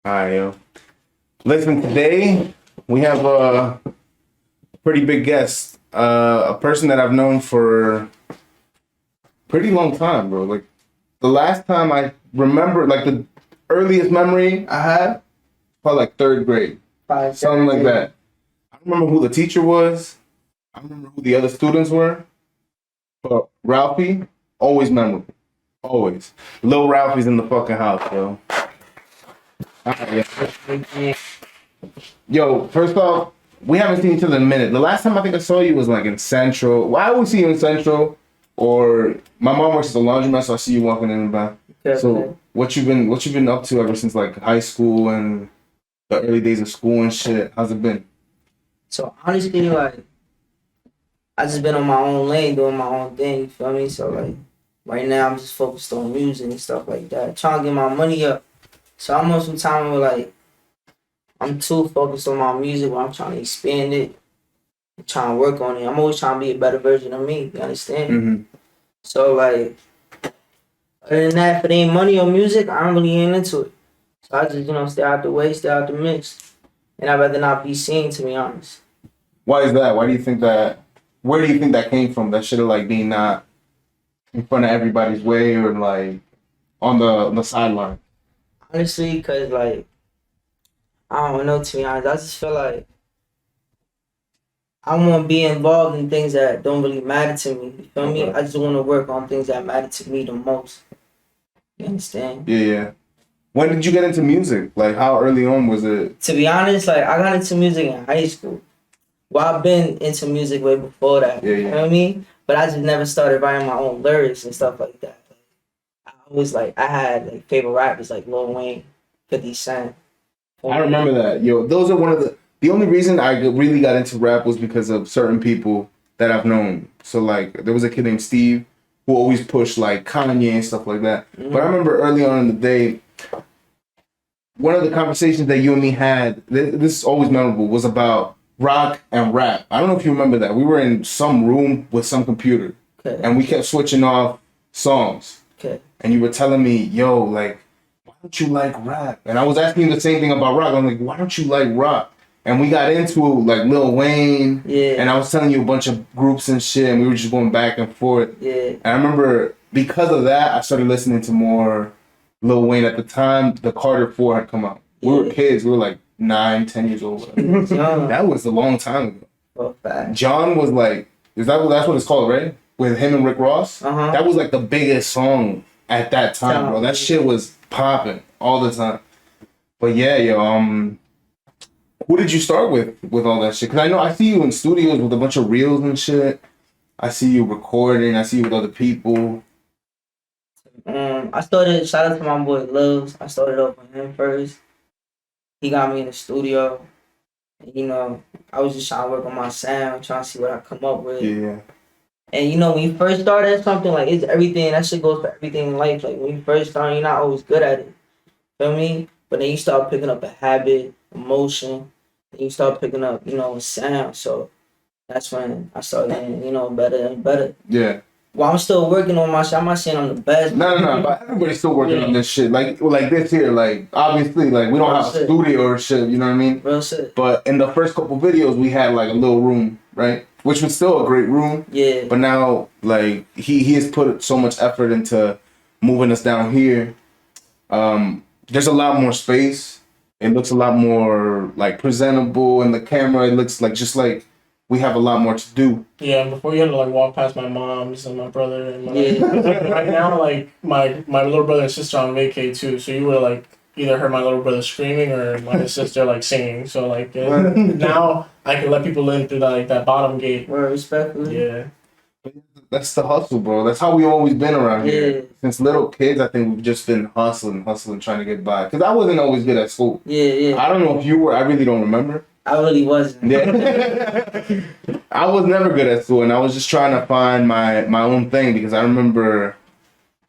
Alright, yo. Listen, today we have a pretty big guest. A person that I've known for a pretty long time, bro. Like, the last time I remember, like, the earliest memory I had, probably like third grade. Something like that. I don't remember who the teacher was. I don't remember who the other students were. But Ralphie, always memorable. Always. Lil Ralphie's in the fucking house, yo. Alright, yeah. Yo, first off, we haven't seen each other in a minute. The last time I think I saw you was like in Central. Well, I always see you in Central, or my mom works at the laundromat, so I see you walking in and back. Okay. So what you been up to ever since like high school and the early days of school and shit? How's it been? So honestly, like, I just been on my own lane, doing my own thing. You feel me? So like, right now I'm just focused on music and stuff like that, trying to get my money up. So I'm on some time where like I'm too focused on my music, where I'm trying to expand it, I'm trying to work on it. I'm always trying to be a better version of me. You understand? Mm-hmm. So like, other than that, if it ain't money or music, I don't really ain't into it. So I just stay out the way, stay out the mix, and I'd rather not be seen, to be honest. Why is that? Why do you think that? Where do you think that came from? That shit of like being not in front of everybody's way or like on the sideline. Honestly, because like, I don't know, to be honest. I just feel like I want to be involved in things that don't really matter to me. You feel me? I just want to work on things that matter to me the most. You understand? Yeah. When did you get into music? Like, how early on was it? To be honest, like, I got into music in high school. Well, I've been into music way before that. Yeah. You know what I mean? But I just never started writing my own lyrics and stuff like that. I had like favorite rappers like Lil Wayne, 50 Cent. I remember that. Yo, those are one of the only reason I really got into rap was because of certain people that I've known. So like, there was a kid named Steve who always pushed like Kanye and stuff like that. Mm-hmm. But I remember early on in the day, one of the conversations that you and me had, this is always memorable, was about rock and rap. I don't know if you remember that. We were in some room with some computer, and we kept switching off songs. Okay. And you were telling me, yo, like, why don't you like rap? And I was asking you the same thing about rock. I'm like, why don't you like rock? And we got into like Lil Wayne. Yeah. And I was telling you a bunch of groups and shit, and we were just going back and forth. Yeah. And I remember because of that, I started listening to more Lil Wayne. At the time, the Carter 4 had come out. We were kids. We were like 9, 10 years old. That was a long time ago. Oh, fact. John was like, that's what it's called, right? With him and Rick Ross. Uh-huh. That was like the biggest song at that time, bro. That shit was popping all the time. But yeah, yo, who did you start with all that shit? Because I know I see you in studios with a bunch of reels and shit. I see you recording. I see you with other people. I started, shout out to my boy Loves. I started off with him first. He got me in the studio. I was just trying to work on my sound, trying to see what I come up with. Yeah. And when you first start at something, like, it's everything, that shit goes for everything in life. Like, when you first start, you're not always good at it. Feel me? But then you start picking up a habit, emotion, and you start picking up, a sound. So that's when I started getting, better and better. Yeah. Well, I'm still working on my shit. I'm not saying I'm the best. No. But everybody's still working on this shit. Like this here, like, obviously, like, we don't have a studio or shit, you know what I mean? Real shit. But in the first couple videos, we had, like, a little room, right? Which was still a great room. Yeah. But now, like, he has put so much effort into moving us down here. There's a lot more space. It looks a lot more, like, presentable. And the camera, it looks like just like we have a lot more to do. Yeah, before you had to like walk past my mom's and my brother and right now, like my little brother and sister on vacay too, so you would like either heard my little brother screaming or my sister like singing. So like now I can let people in through that bottom gate. Well, respectfully. Yeah. That's the hustle, bro. That's how we always been around here. Since little kids, I think we've just been hustling, trying to get by. Because I wasn't always good at school. Yeah. I don't know if you were. I really don't remember. I really wasn't. Yeah. I was never good at school, and I was just trying to find my own thing because I remember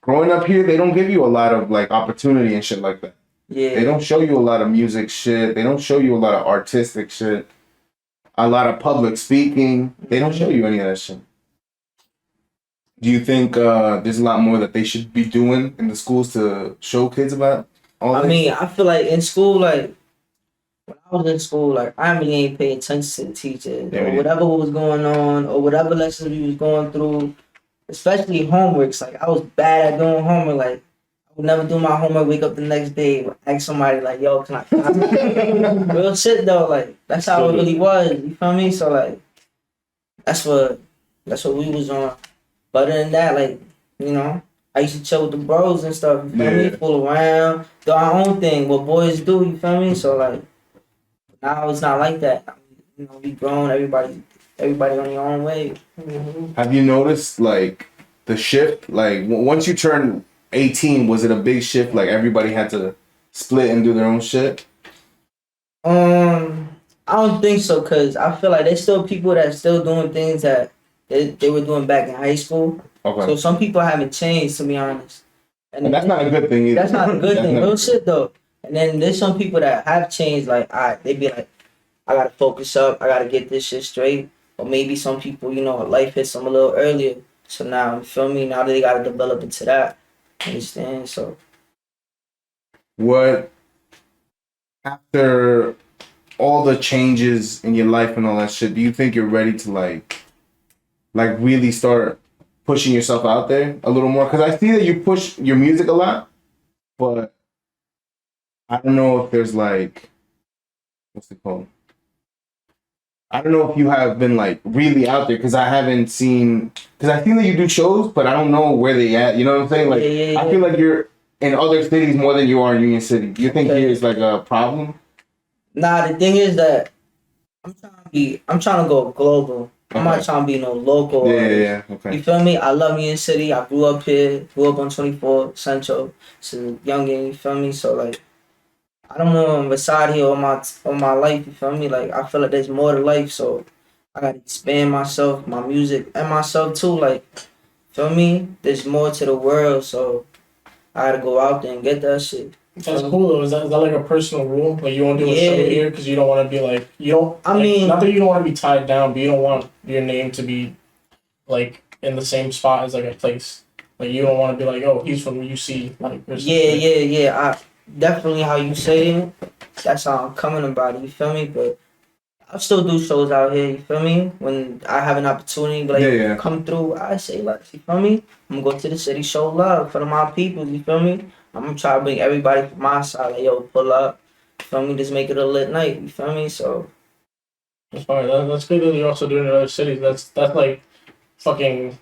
growing up here, they don't give you a lot of like opportunity and shit like that. Yeah. They don't show you a lot of music shit. They don't show you a lot of artistic shit. A lot of public speaking. They don't show you any of that shit. Do you think there's a lot more that they should be doing in the schools to show kids about? I mean, I feel like in school, like when I was in school, like I really ain't pay attention to the teachers or whatever was going on or whatever lessons we was going through, especially homeworks. Like I was bad at doing homework. Like I would never do my homework. Wake up the next day, ask somebody like, "Yo, can I?" Real shit though. Like that's how it really was. You feel me? So like that's what we was on. But other than that, like you know. I used to chill with the bros and stuff, you feel me? Fool around, do our own thing, what boys do, you feel me? So like now it's not like that. You know, we grown, everybody on your own way. Mm-hmm. Have you noticed like the shift? Like once you turn 18, was it a big shift? Like everybody had to split and do their own shit? I don't think so, cause I feel like there's still people that still doing things that they were doing back in high school. Okay. So some people haven't changed, to be honest. And that's not a good thing either. That's not a good thing. Real shit though. And then there's some people that have changed. Like they be like, I gotta focus up. I gotta get this shit straight. Or maybe some people, you know, life hits them a little earlier. So now, you feel me? Now they gotta develop into that. Understand? So. What after all the changes in your life and all that shit? Do you think you're ready to like really start pushing yourself out there a little more? Because I see that you push your music a lot, but I don't know if there's like, what's it called? I don't know if you have been like really out there, because I haven't seen, because I think that you do shows, but I don't know where they at. You know what I'm saying? Like, I feel like you're in other cities more than you are in Union City. Do you think here is like a problem? Nah, the thing is that I'm trying to go global. I'm not trying to be no local. Yeah, okay. You feel me? I love Union City. I grew up here. Grew up on 24 Central. So youngin', you feel me? So like, I don't know. I'm beside here all my life. You feel me? Like I feel like there's more to life. So I gotta expand myself, my music, and myself too. Like, feel me? There's more to the world. So I gotta go out there and get that shit. That's cool though. Is that like a personal rule? Like you won't do a show here because you don't want to be like you don't. I mean, not that you don't want to be tied down, but you don't want your name to be like in the same spot as like a place. Like you don't want to be like, oh, he's from UC. Like yeah. I definitely how you say it. That's how I'm coming about it. You feel me? But I still do shows out here. You feel me? When I have an opportunity, like come through, I say like, you feel me? I'm gonna go to the city, show love for my people. You feel me? I'm gonna try to bring everybody from my side, like, yo, pull up. You feel me? Just make it a lit night. You feel me? So. That's fine. That's good that you're also doing it in other cities. That's like fucking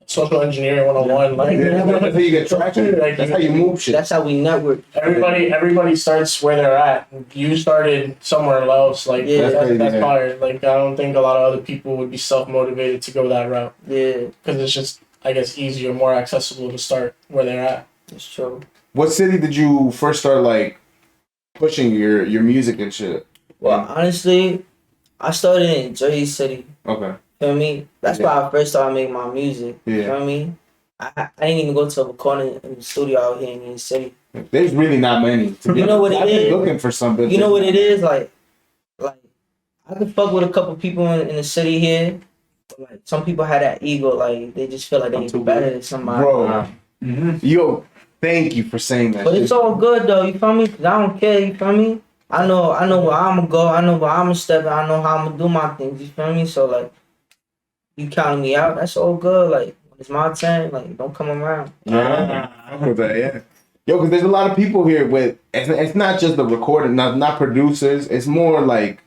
social engineering 101. Like, that's how you get traction. Like, that's how you move shit. That's how we network. Everybody starts where they're at. You started somewhere else. Like, that's fire. Like, I don't think a lot of other people would be self-motivated to go that route. Yeah. Because it's just, I guess, easier, more accessible to start where they're at. That's true. What city did you first start like pushing your music and shit? Well, honestly, I started in Jersey City. Okay. Feel me? That's why I first started making my music. Yeah. Feel me? I didn't even go to a recording in the studio out here in Union City. There's really not many. You know what it is? I've been looking for something. You know what it is? Like I can fuck with a couple people in the city here. But like some people have that ego, like they just feel like they better than somebody. Bro. Yo, thank you for saying that. But it's all good though, you feel me? Cause I don't care, you feel me? I know where I'ma go, I know where I'ma step, I know how I'ma do my things, you feel me? So like, you counting me out, that's all good. Like, when it's my turn, like, don't come around. Yeah. Yo, cause there's a lot of people here with, it's not just the recording, not producers, it's more like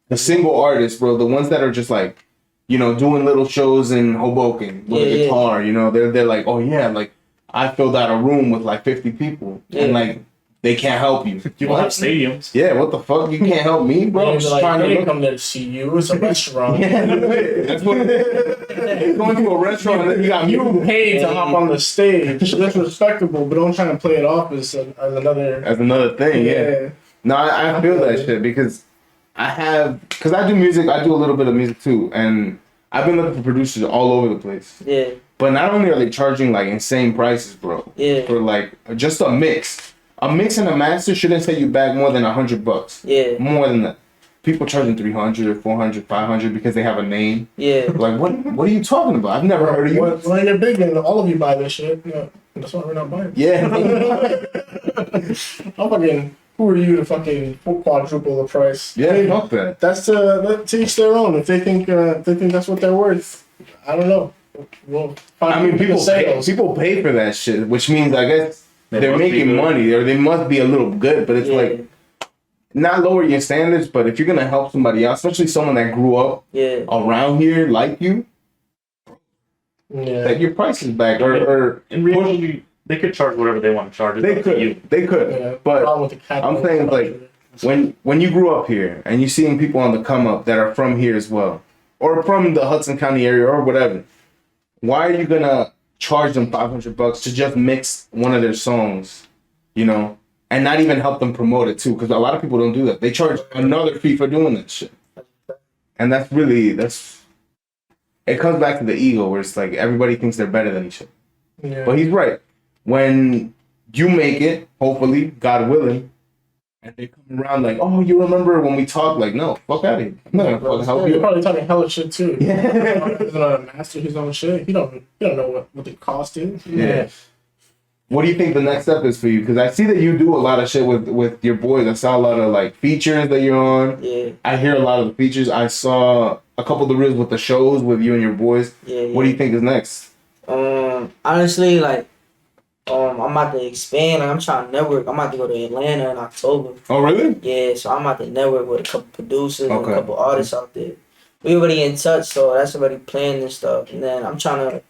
the single artists, bro. The ones that are just like, you know, doing little shows in Hoboken with a guitar, you know, they're like, oh yeah, like, I filled out a room with like 50 people and like they can't help you. You don't have stadiums. Yeah, what the fuck? You can't help me, bro. I'm just trying to come there to see you. It's a restaurant. That's what going to a restaurant and then you got you paid to hop on the stage. That's respectable, but don't try to play it off as another thing. Yeah. No, I feel that shit because I do music. I do a little bit of music too, and I've been looking for producers all over the place. Yeah. But not only are they charging like insane prices, bro. Yeah. For like just a mix. A mix and a master shouldn't set you back more than $100. Yeah. More than that. People charging $300 or $400, $500 because they have a name. Yeah. Like what are you talking about? I've never heard of you. Well, you're big and all of you buy this shit. Yeah. That's why we're not buying. Yeah. I'm fucking. Who are you to fucking quadruple the price? Yeah, fuck that. That's to each their own. If they think that's what they're worth, I don't know. Well, I mean, people pay for that shit, which means I guess they're making money or they must be a little good. But it's like not lower your standards, but if you're gonna help somebody out, especially someone that grew up around here like you, take your prices back or in reality. They could charge whatever they want to charge. They could. Yeah, but I'm saying like when you grew up here and you're seeing people on the come up that are from here as well, or from the Hudson County area or whatever, why are you gonna charge them $500 to just mix one of their songs, you know, and not even help them promote it too? Because a lot of people don't do that. They charge another fee for doing that shit, and that's it comes back to the ego where it's like everybody thinks they're better than each other. Yeah. But he's right. When you make it, hopefully, God willing, and they come around like, oh, you remember when we talked? Like, no, fuck out of here. I'm not gonna fucking help you. You're probably talking hella shit too. Yeah. He's not a master his own shit. He don't know what the cost is. Yeah. What do you think the next step is for you? Because I see that you do a lot of shit with your boys. I saw a lot of like features that you're on. Yeah. I hear a lot of the features. I saw a couple of the reels with the shows with you and your boys. Yeah. What do you think is next? Honestly, like. I'm about to expand. Like, I'm trying to network. I'm about to go to Atlanta in October. Oh, really? Yeah, so I'm about to network with a couple producers and a couple artists out there. We already in touch, so that's already planned and stuff. And then I'm trying to,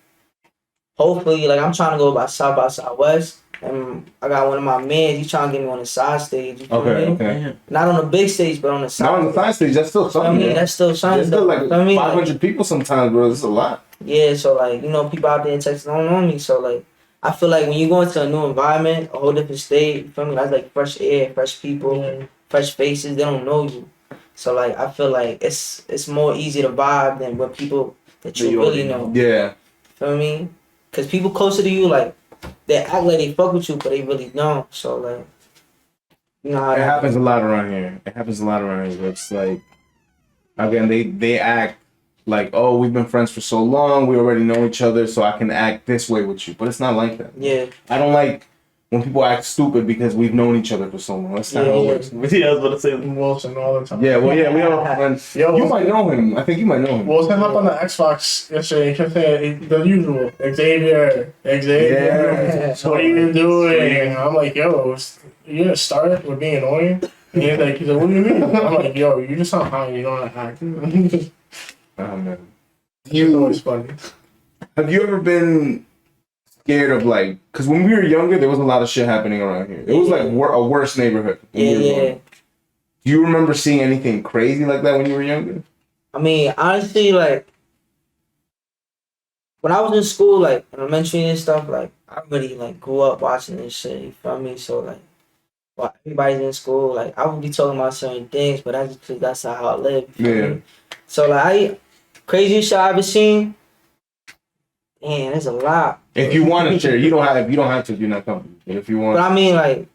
hopefully, like, I'm trying to go by Southwest. And I got one of my mans, he's trying to get me on the side stage. Okay. Not on the big stage, but on the side. Not on the side stage, that's still something. That's still something. There's still like 500 people sometimes, bro. That's a lot. Yeah, so, like, you know, people out there in Texas don't know me, so, like, I feel like when you go into a new environment, a whole different state, you feel me? That's like fresh air, fresh people, fresh faces. They don't know you, so like I feel like it's more easy to vibe than with people that you really know. Yeah, feel me? Cause people closer to you, like they act like they fuck with you, but they really don't. So like, you know how it happens a lot around here. It's like again, they act like, oh, we've been friends for so long, we already know each other, so I can act this way with you. But it's not like that. Yeah. I don't like when people act stupid because we've known each other for so long. That's not how it works. Yeah, I was about to say Wilson all the time. Yeah, well, yeah, we all have friends. You might know him. I think you might know him. Wilson up on the Xbox yesterday. He kept saying the usual. Xavier. Yeah. What are you doing? I'm like, yo, you gonna start with being annoying? And he's like, what do you mean? I'm like, yo, you just sound high and you don't know how to act. Oh, man. It's always funny. Have you ever been scared of like, because when we were younger, there was a lot of shit happening around here. It was like a worse neighborhood. Yeah. Do you remember seeing anything crazy like that when you were younger? I mean, honestly, like when I was in school, like elementary and stuff, like I really like grew up watching this shit. You feel me? So like, while everybody's in school, like I would be talking about certain things, but that's because that's how I live. You feel me? So like, craziest shit I've ever seen. Man, there's a lot. If you want to share, you don't have to. You're not comfortable. If you want. But I mean, like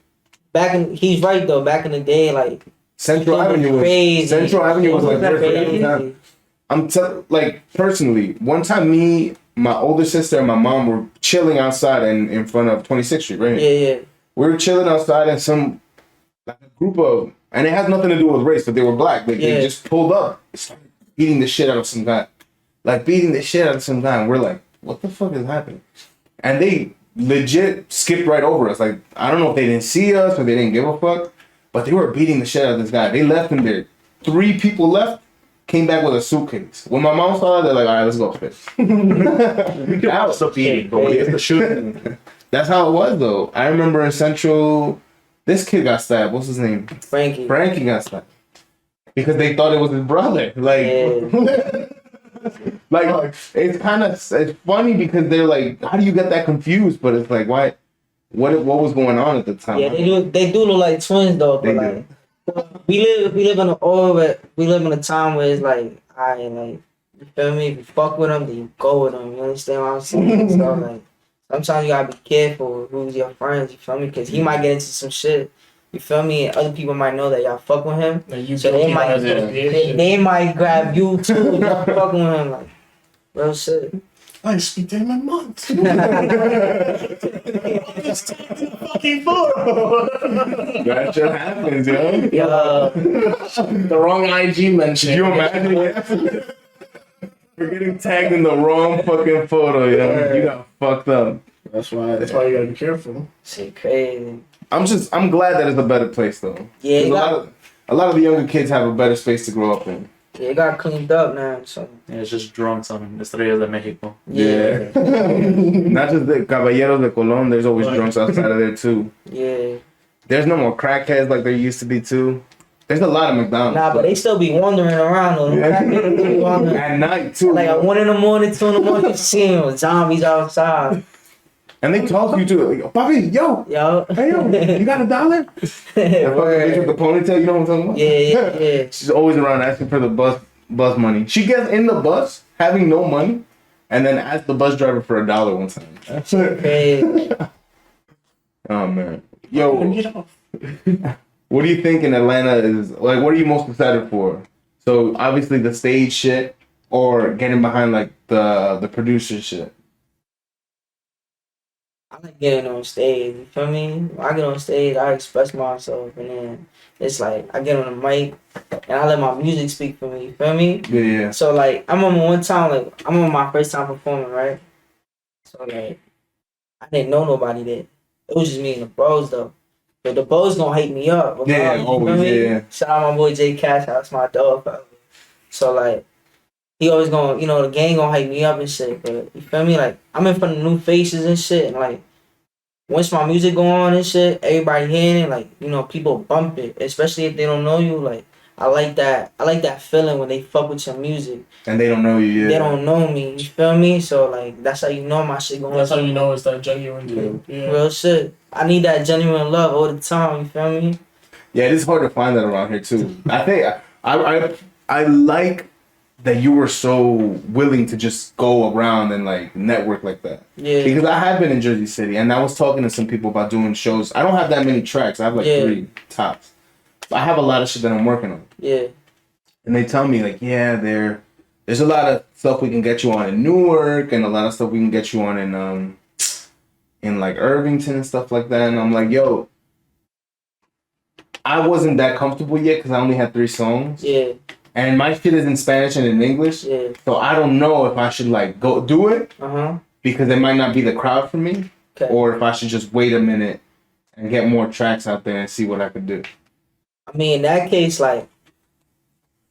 he's right though. Back in the day, like Central Avenue was like crazy. I'm like personally, one time me, my older sister, and my mom were chilling outside in front of 26th Street, right? Yeah. We were chilling outside and some like a group of, and it has nothing to do with race, but they were black. They just pulled up, started beating the shit out of some guy. We're like, what the fuck is happening? And they legit skipped right over us. Like, I don't know if they didn't see us or they didn't give a fuck, but they were beating the shit out of this guy. They left him there. 3 people left, came back with a suitcase. When my mom saw it, they're like, all right, let's go fit. we can watch the beating, but it's the shooting. That's how it was, though. I remember in Central, this kid got stabbed. What's his name? Frankie got stabbed. Because they thought it was his brother. Like, like it's funny because they're like, how do you get that confused? But it's like, why? What was going on at the time? Yeah, they do look like twins though. But like, we live in a time where it's like, like, you feel me? If you fuck with them, then you go with them. You understand what I'm saying? So like, sometimes you gotta be careful with who's your friends. You feel me? Because he might get into some shit. You feel me? Other people might know that y'all fuck with him, so they might grab you too. Y'all fucking with him, like real shit. I speak to him in months. I'm just talking the fucking phone. That shit happens, yo. Yo, The wrong IG mention. Can you imagine? We're getting tagged in the wrong fucking photo, yo. You got fucked up. That's why you gotta be careful. shit crazy. I'm glad that it's a better place though. Yeah, 'Cause a lot of the younger kids have a better space to grow up in. it got cleaned up now. So Yeah, it's just drunks on Estrellas de Mexico. yeah, Not just the Caballeros de Colón, there's always Right. drunks outside of there too. yeah. There's no more crackheads like there used to be too. There's a lot of McDonald's. Nah, but they still be wandering around though. Yeah. They be wandering. At night too. Like at 1 a.m, 2 a.m, you see them with zombies outside. And they talk to you too. Like, Bobby, yo, Yo. hey yo, you got $1? That fucking bitch with the ponytail, you know what I'm talking about? Yeah. She's always around asking for the bus money. She gets in the bus having no money, and then asks the bus driver for $1 one time. That's it. Crazy. Oh man, yo, Get off. what do you think in Atlanta is like? What are you most excited for? So obviously the stage shit, or getting behind like the producer shit. I like getting on stage, you feel me? When I get on stage, I express myself, and then it's like I get on the mic, and I let my music speak for me, you feel me? Yeah. So like, I'm on one time, like I'm on my first time performing, right? So like, I didn't know nobody there. It was just me and the bros though. But the bros gonna hate me up. Yeah, you feel always, me? yeah. Shout out my boy Jay Cash, that's my dog. Forever. So like, he always gonna, the gang gonna hype me up and shit. But you feel me? Like, I'm in front of new faces and shit. And like, once my music go on and shit, everybody hearing it. Like, people bump it, especially if they don't know you. Like, I like that feeling when they fuck with your music. And they don't know you. Yeah. They don't know me. You feel me? So like, that's how you know my shit going. That's how you know it's that genuine too. Yeah. Real shit. I need that genuine love all the time. You feel me? Yeah, it is hard to find that around here too. I think I like that you were so willing to just go around and like network like that. Yeah. Because I have been in Jersey City and I was talking to some people about doing shows. I don't have that many tracks. I have like 3 tops. But I have a lot of shit that I'm working on. Yeah. And they tell me like, yeah, there's a lot of stuff we can get you on in Newark and a lot of stuff we can get you on in like Irvington and stuff like that. And I'm like, yo, I wasn't that comfortable yet because I only had 3 songs. Yeah. And my shit is in Spanish and in English. Yeah. So I don't know if I should like go do it Uh-huh. because it might not be the crowd for me. Okay. Or if I should just wait a minute and get more tracks out there and see what I could do. I mean, in that case, like,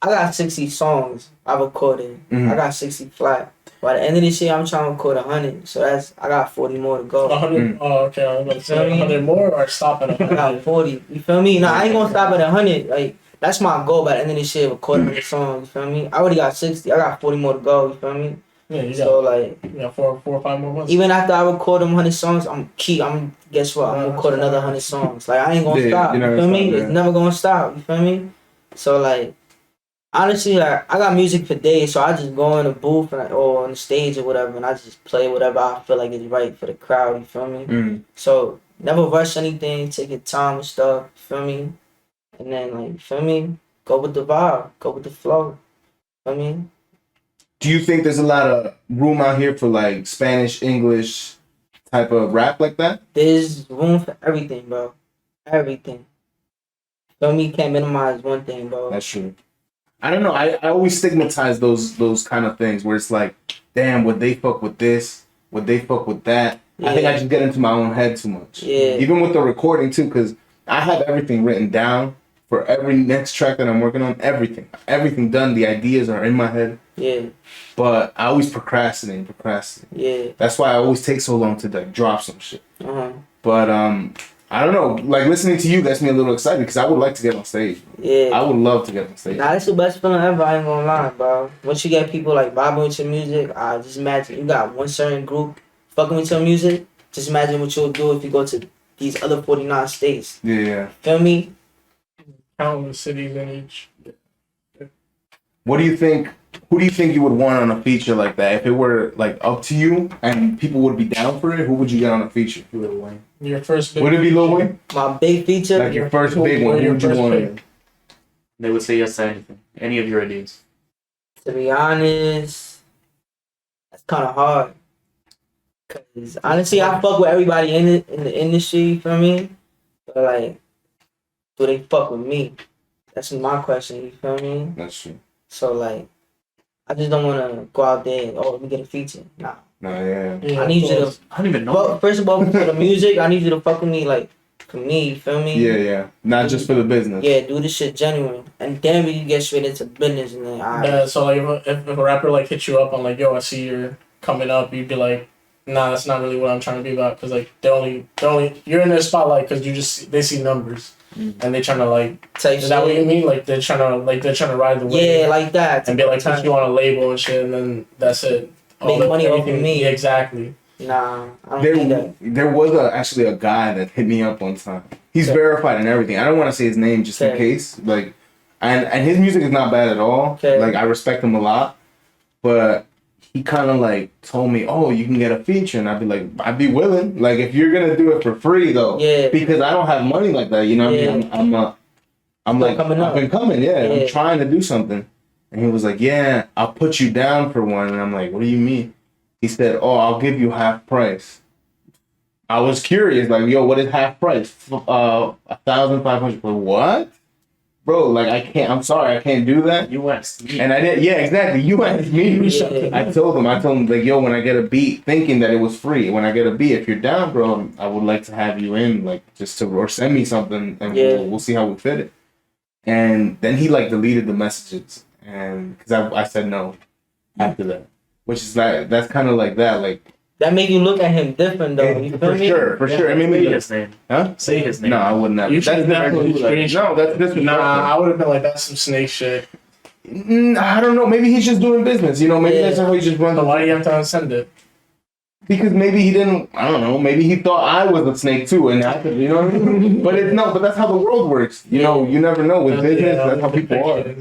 I got 60 songs I recorded. Mhm. I got 60 flat. By the end of this year, I'm trying to record 100. So I got 40 more to go. 100. Oh, okay. I was about to say 100 more or stop at I 100. got 40. You feel me? No, I ain't gonna stop at 100. Like, that's my goal by the end of this year, record 100 songs. You feel me? I already got 60. I got 40 more to go. You feel me? Yeah, you So, got, like, you got four or five more months. even after I record them 100 songs, guess what? I'm gonna record another 100 songs. Like, I ain't gonna Yeah, stop. you're You not feel gonna me? stop, yeah. It's never gonna stop. You feel me? So, like, honestly, like, I got music for days, so I just go in the booth or on the stage or whatever, and I just play whatever I feel like is right for the crowd. You feel me? Mm. So, never rush anything. Take your time and stuff. You feel me? And then, like, you feel me? Go with the vibe. Go with the flow. You feel me? Do you think there's a lot of room out here for like Spanish, English type of rap like that? There's room for everything, bro. Everything. Feel me? Can't minimize one thing, bro. That's true. I don't know. I always stigmatize those kind of things where it's like, damn, would they fuck with this? Would they fuck with that? I think I just get into my own head too much. Yeah. Even with the recording too, because I have everything written down for every next track that I'm working on. Everything done. The ideas are in my head. Yeah. But I always procrastinate. Yeah. That's why I always take so long to like drop some shit. Uh-huh. But I don't know. Like listening to you gets me a little excited because I would like to get on stage. Yeah. I would love to get on stage. Nah, that's the best feeling ever. I ain't gonna lie, bro. Once you get people like vibing with your music, just imagine you got one certain group fucking with your music. Just imagine what you'll do if you go to these other 49 states. Yeah. Feel me? Countless cities in each. What do you think? Who do you think you would want on a feature like that? If it were like up to you and people would be down for it, who would you get on a feature? Lil Wayne. Your first big Would it be Lil Wayne? My big feature. Like your first big one? Who Your would you first want? pick. They would say yes to anything. Any of your ideas. To be honest, that's kind of hard. Cause honestly, I fuck with everybody in the industry. You feel me? But like, do they fuck with me? That's my question. You feel me? That's true. So like, I just don't want to go out there and let me get a feature. Nah. No, yeah. Yeah, I need you to. I don't even know. Well, first of all, for the music, I need you to fuck with me like for me. You feel me? Yeah. Not just for the business. Yeah, do this shit genuine, and then we can get straight into business, and then Yeah, so like if a rapper like hits you up on like, yo, I see you're coming up, you'd be like, nah, that's not really what I'm trying to be about, because like they're only you're in their spotlight because they see numbers and they trying to like, type is that what you mean? Like they're trying to ride the wave. Yeah, like that. And be like, put you on a label and shit, and then that's it. Make money off of me. Yeah, exactly. Nah, I don't think that. There was actually a guy that hit me up one time. He's verified and everything. I don't want to say his name just in case. Like, and his music is not bad at all. Okay. Like, I respect him a lot. But he kind of like told me, "Oh, you can get a feature," and I'd be like, "I'd be willing. Like, if you're gonna do it for free, though, Yeah. because I don't have money like that. You know what I mean? I'm like, coming up. I've been coming. Yeah, I'm trying to do something." And he was like, "Yeah, I'll put you down for one." And I'm like, "What do you mean?" He said, "Oh, I'll give you half price." I was curious, like, yo, what is half price? 1,500. What? Bro, like, I can't, I'm sorry, I can't do that. You asked me. And I did, yeah, exactly. You asked me. Yeah. I told him, like, yo, when I get a beat, thinking that it was free, when I get a beat, if you're down, bro, I would like to have you in, like, or send me something, and we'll see how we fit it. And then he, like, deleted the messages, and, because I said no after that. Which is like, that's kind of like that, like. That make you look at him different, though. You feel me? For sure. I mean, say his name. Huh? Say his name. No, I wouldn't have. You should definitely No, that's disrespectful. Nah, I would have been like, that's some snake shit. I don't know. Maybe he's just doing business. You know, maybe that's how he just runs. So why do you have to unsend it? Because maybe he didn't. I don't know. Maybe he thought I was a snake too, and I could, you know what I mean. But that's how the world works. You know, you never know with business. That's how people are.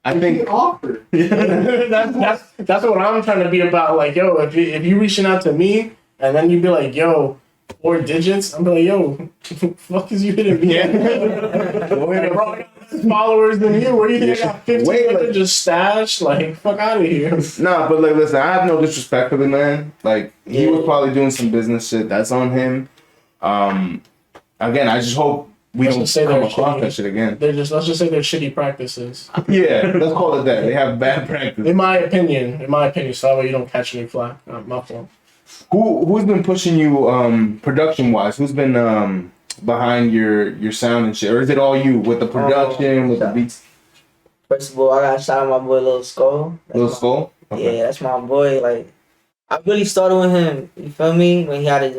I think offer. that's what I'm trying to be about. Like, yo, if you reaching out to me and then you be like, yo, 4 digits, I'm be like, yo, fuck is you hitting me? Like, bro, I got less followers than you. Where do you think I got 1,500 just stashed? Like, fuck out of here. Nah, but like, listen, I have no disrespect for the man. Like, he was probably doing some business shit. That's on him. Again, I just hope we don't come across that shit again. Let's just say they're shitty practices. Yeah, let's call it that. They have bad practice. In my opinion, so that way you don't catch any flack. My fault. Who's been pushing you production wise? Who's been behind your sound and shit? Or is it all you with the production, with the beats? First of all, I gotta shout out my boy Lil Skull. Lil Skull? Okay. Yeah, that's my boy. Like, I really started with him, you feel me? When he had his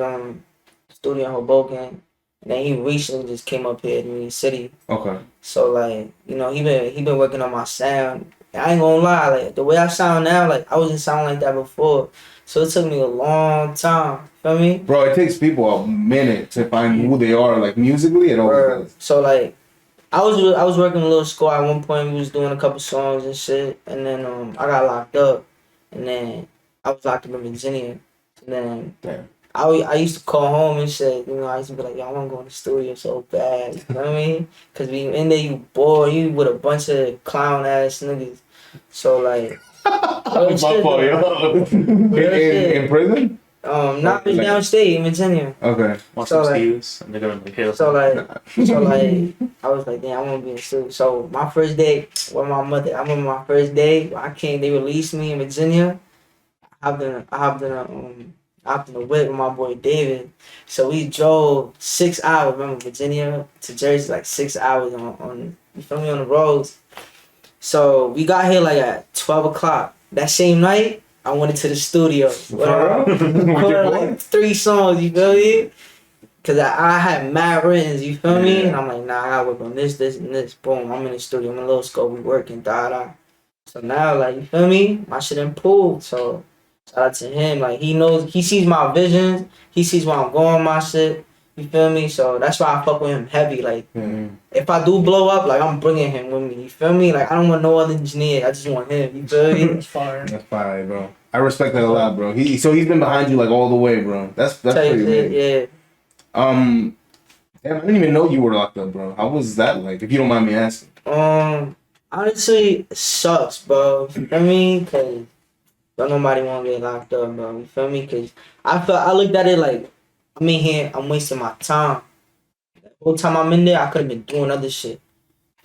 studio in Hoboken. And then he recently just came up here to New York City. Okay. So like, you know, he been working on my sound. I ain't gonna lie, like the way I sound now, like I wasn't sounding like that before. So it took me a long time. Feel me? Bro, it takes people a minute to find who they are, like musically. It always does. So like, I was working with Lil Skull at one point. We was doing a couple songs and shit, and then I got locked up, and then I was locked up in Virginia, and then. Damn. I used to call home and shit, you know, I used to be like, yo, I want to go in the studio so bad, you know what I mean? Because we in there, you bored, you with a bunch of clown-ass niggas. So, like... My fault, yo. In prison? Not in downstate, in Virginia. Okay. Want So, some like- steals, and they're gonna be killed. So, like, I was like, damn, I want to be in the studio. So, my first day with my mother, I remember my first day, they released me in Virginia. I hopped in the whip with my boy David. So we drove 6 hours, remember, Virginia to Jersey, like 6 hours on you feel me, on the roads. So we got here like at 12 o'clock. That same night, I went into the studio. Recorded like 3 songs, you feel me? Cause I had mad written, you feel me? And I'm like, nah, I gotta work on this, and this. Boom, I'm in the studio, I'm in Lil Skull, we working, da. So now, like, you feel me? My shit improved, so... Shout out to him. Like, he sees my visions. He sees where I'm going, my shit. You feel me? So that's why I fuck with him heavy. Like, if I do blow up, like, I'm bringing him with me. You feel me? Like, I don't want no other engineer. I just want him. You feel me? That's fire. That's fire, bro. I respect that a lot, bro. He's been behind you like all the way, bro. That's pretty amazing. Yeah. Damn, I didn't even know you were locked up, bro. How was that like? If you don't mind me asking. Honestly, it sucks, bro. You know what I mean? Cause Don't nobody want to get locked up, bro. You feel me? Cause I looked at it like I'm in here, I'm wasting my time. The whole time I'm in there, I could have been doing other shit.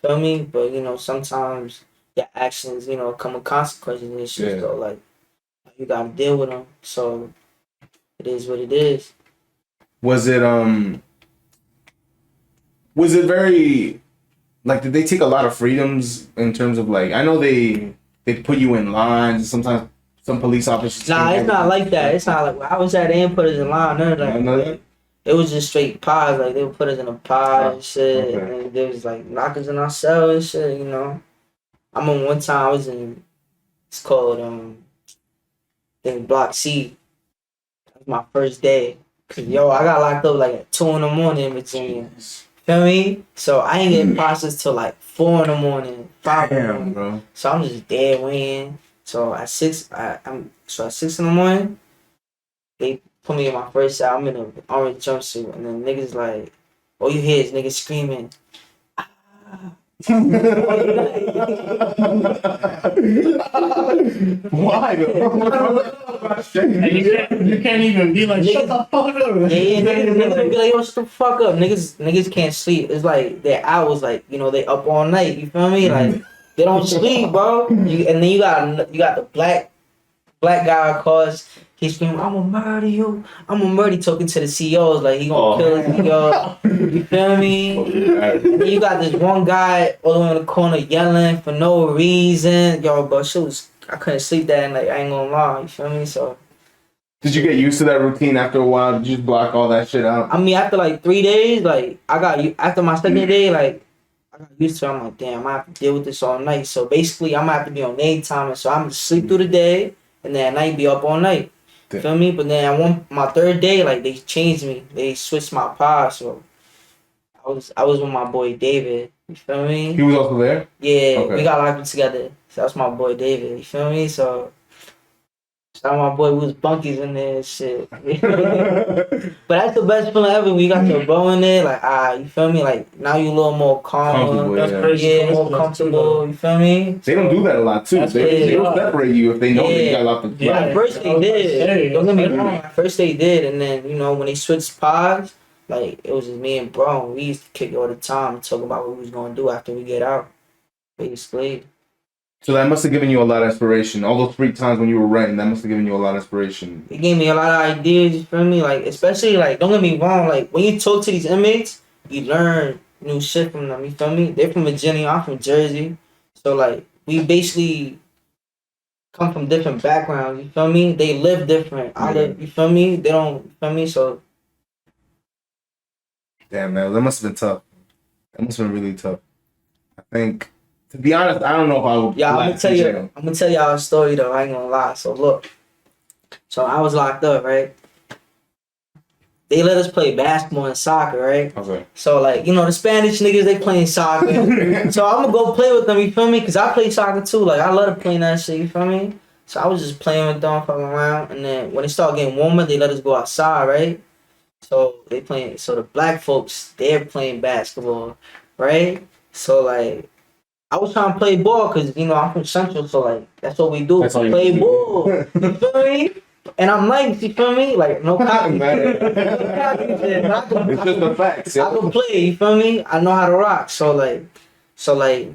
Feel me? But you know, sometimes your actions, you know, come with consequences and shit. Yeah. So like, you gotta deal with them. So it is what it is. Was it very like, did they take a lot of freedoms in terms of like, I know they put you in lines sometimes, some police officers. Nah, it's not like that. It's not like I was at. They didn't put us in line. None of that. None of that? It was just straight pies. Like they would put us in a pie and shit, Okay. and there was like lockers in our cell and shit. You know, I remember one time I was in. It's called I think Block C. That was my first day. Cause yo, I got locked up like at 2 a.m. in Virginia. Feel me? So I ain't getting processed till like 4 a.m, 5 Damn, a.m. bro. So I'm just dead waiting. So at 6, at 6 a.m, they put me in my first cell. I'm in an orange jumpsuit, and then niggas like, all you hear is niggas screaming. Why? And you can't even be like, shut the fuck up. Yeah, niggas be like, yo, shut the fuck up. Niggas can't sleep. It's like their hours, like, you know, they up all night. You feel me? Like they don't sleep, bro. And then you got the black guy, of course. He's screaming, I'm gonna murder you. I'm gonna murder you, talking to the CEOs like he gonna kill his CEO. You feel me? And then you got this one guy all the way in the corner yelling for no reason. Yo, bro, I couldn't sleep that night. I ain't gonna lie. You feel me? So. Did you get used to that routine after a while? Did you just block all that shit out? I mean, after like 3 days, like after my second day, like I got used to it. I'm like, damn, I have to deal with this all night. So basically, I'm gonna have to be on daytime, and so I'm gonna sleep through the day, and then at night be up all night. Damn. Feel me? But then my third day, like they changed me. They switched my pod, so I was with my boy David. You feel me? He was also there? Yeah, Okay. we got locked up together. So that's my boy David. You feel me? So. Shout out my boy, we was bunkies in there and shit. But that's the best feeling ever when you got your bro in there. Like, you feel me? Like, now you a little more calm. Comfortable, That's yeah. crazy. Yeah, more comfortable. You feel me? They don't do that a lot too. That's They'll it. separate you if they know that you got locked up. Yeah. At first they did. Hey, Don't get me that's wrong. At first they did. And then, you know, when they switched pods, like, it was just me and bro. And we used to kick it all the time and talk about what we was going to do after we get out. Basically. So that must have given you a lot of inspiration. All those free times when you were writing, that must have given you a lot of inspiration. It gave me a lot of ideas, you feel me? Like, especially, like, don't get me wrong, like, when you talk to these inmates, you learn new shit from them, you feel me? They're from Virginia, I'm from Jersey. So, like, we basically come from different backgrounds, you feel me? They live different. I live, you feel me? They don't, you feel me? So. Damn, man, that must have been tough. That must have been really tough. I think, to be honest, I don't know if I would. Yeah, I'm relax gonna in tell jail. y'all a story though. I ain't gonna lie. So look, so I was locked up, right? They let us play basketball and soccer, right? Okay. So like, you know, the Spanish niggas, they playing soccer. So I'm gonna go play with them. You feel me? Cause I play soccer too. Like I love to play that shit. You feel me? So I was just playing with them, fucking around, and then when it started getting warmer, they let us go outside, right? So they playing. So the black folks, they're playing basketball, right? So like. I was trying to play ball because, you know, I'm from Central, so, like, that's what we do. That's all you Play do. ball. You feel me? And I'm nice, you feel me? Like, no copy. Man. No copy shit. But It's just the facts. I can play, you feel me? I know how to rock. So, like,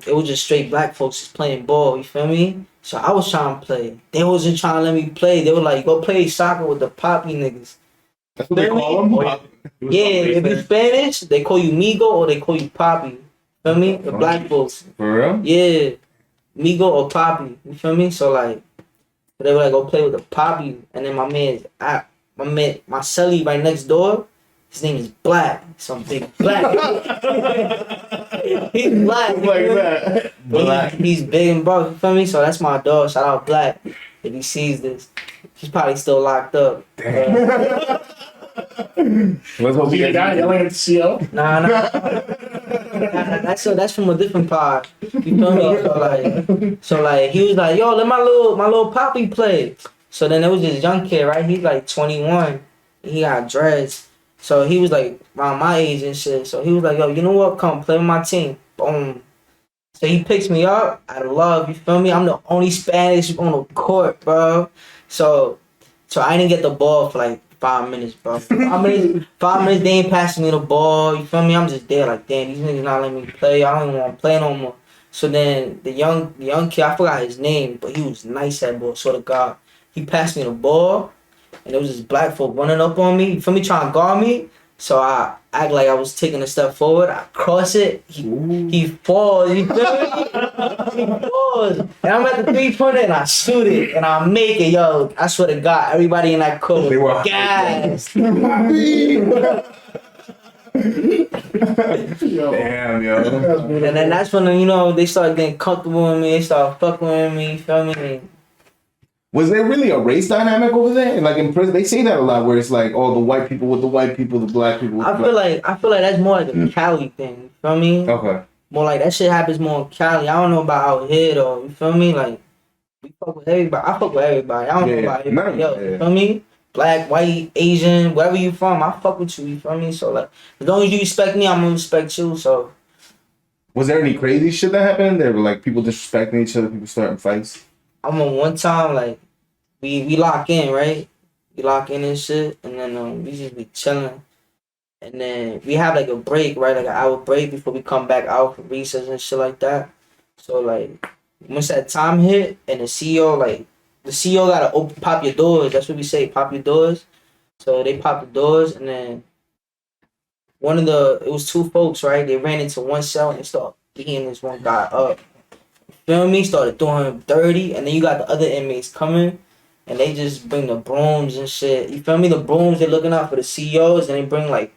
it was just straight black folks just playing ball, you feel me? So, I was trying to play. They wasn't trying to let me play. They were like, go play soccer with the poppy niggas. That's what they call them? Yeah, if you Spanish, they call you Migo or they call you Poppy. Feel me? The black folks. For real? Yeah. Migo or Poppy. You feel me? So like they were like go play with the Poppy, and then my celly right next door, his name is Black. Some big black. He's black. Like that. Black. He's big and broad, you feel me? So that's my dog. Shout out Black. If he sees this. He's probably still locked up. Let's hope You he the guy yelling at the CO? Nah. That's from a different pod. You feel me? So like he was like, yo, let my little Poppy play. So then there was this young kid, right? He's like 21. He got dreads. So he was like around my age and shit. So he was like, yo, you know what? Come play with my team. Boom. So he picks me up out of love, you feel me? I'm the only Spanish on the court, bro. So I didn't get the ball for like 5 minutes, bro. 5 minutes, they ain't passing me the ball, you feel me? I'm just there like, damn, these niggas not letting me play. I don't even want to play no more. So then the young kid, I forgot his name, but he was nice at ball, sort of God. He passed me the ball, and there was this black folk running up on me, you feel me, trying to guard me. So I act like I was taking a step forward. I cross it. He falls. You feel me? He falls. And I'm at the 3-pointer and I shoot it and I make it. Yo, I swear to God, everybody in that court They were was gassed. Damn, yo. And then that's when, they started getting comfortable with me. They started fucking with me. You feel me? Was there really a race dynamic over there? Like in prison, they say that a lot, where it's like, oh, the white people with the white people, the black people with the black. I feel like that's more like a Cali thing. You feel me? Okay. More like that shit happens more in Cali. I don't know about out here though. You feel me? Like we fuck with everybody. I fuck with everybody. I don't know about everybody else. You feel me? Black, white, Asian, wherever you from, I fuck with you. You feel me? So like, as long as you respect me, I'm gonna respect you. So. Was there any crazy shit that happened? There were like people disrespecting each other, people starting fights. I'm on one time like. We lock in, right? We lock in and shit, and then we just be chilling. And then we have like a break, right? Like an hour break before we come back out for recess and shit like that. So like, once that time hit, and the CEO gotta pop your doors. That's what we say, pop your doors. So they pop the doors, and then it was 2 folks, right? They ran into one cell and they started beating this one guy up. Feel me? Started throwing him dirty, and then you got the other inmates coming. And they just bring the brooms and shit. You feel me? The brooms, they're looking out for the CEOs. And they bring like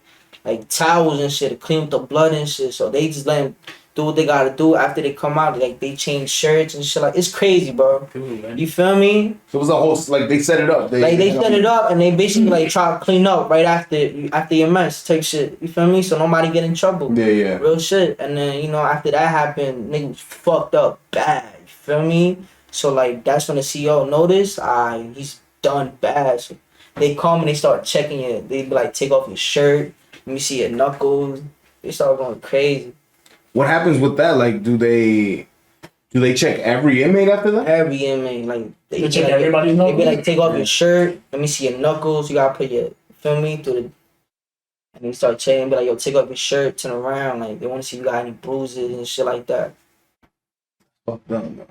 towels and shit to clean up the blood and shit. So they just let them do what they gotta do after they come out. Like they change shirts and shit. Like it's crazy, bro. You feel me? So it was a whole, like they set it up. They set it up and they basically like try to clean up right after your mess type shit. You feel me? So nobody get in trouble. Yeah. Real shit. And then, after that happened, niggas was fucked up bad. You feel me? So like that's when the CEO noticed, he's done bad. So they come and they start checking it. They be like, take off your shirt. Let me see your knuckles. They start going crazy. What happens with that? Like, do they check every inmate after that? Every inmate, like they check everybody's knuckles. They be like, take off your shirt. Let me see your knuckles. You gotta put your, feel me, and they start checking. Be like, yo, take off your shirt. Turn around. Like they want to see if you got any bruises and shit like that. Fucked up, man.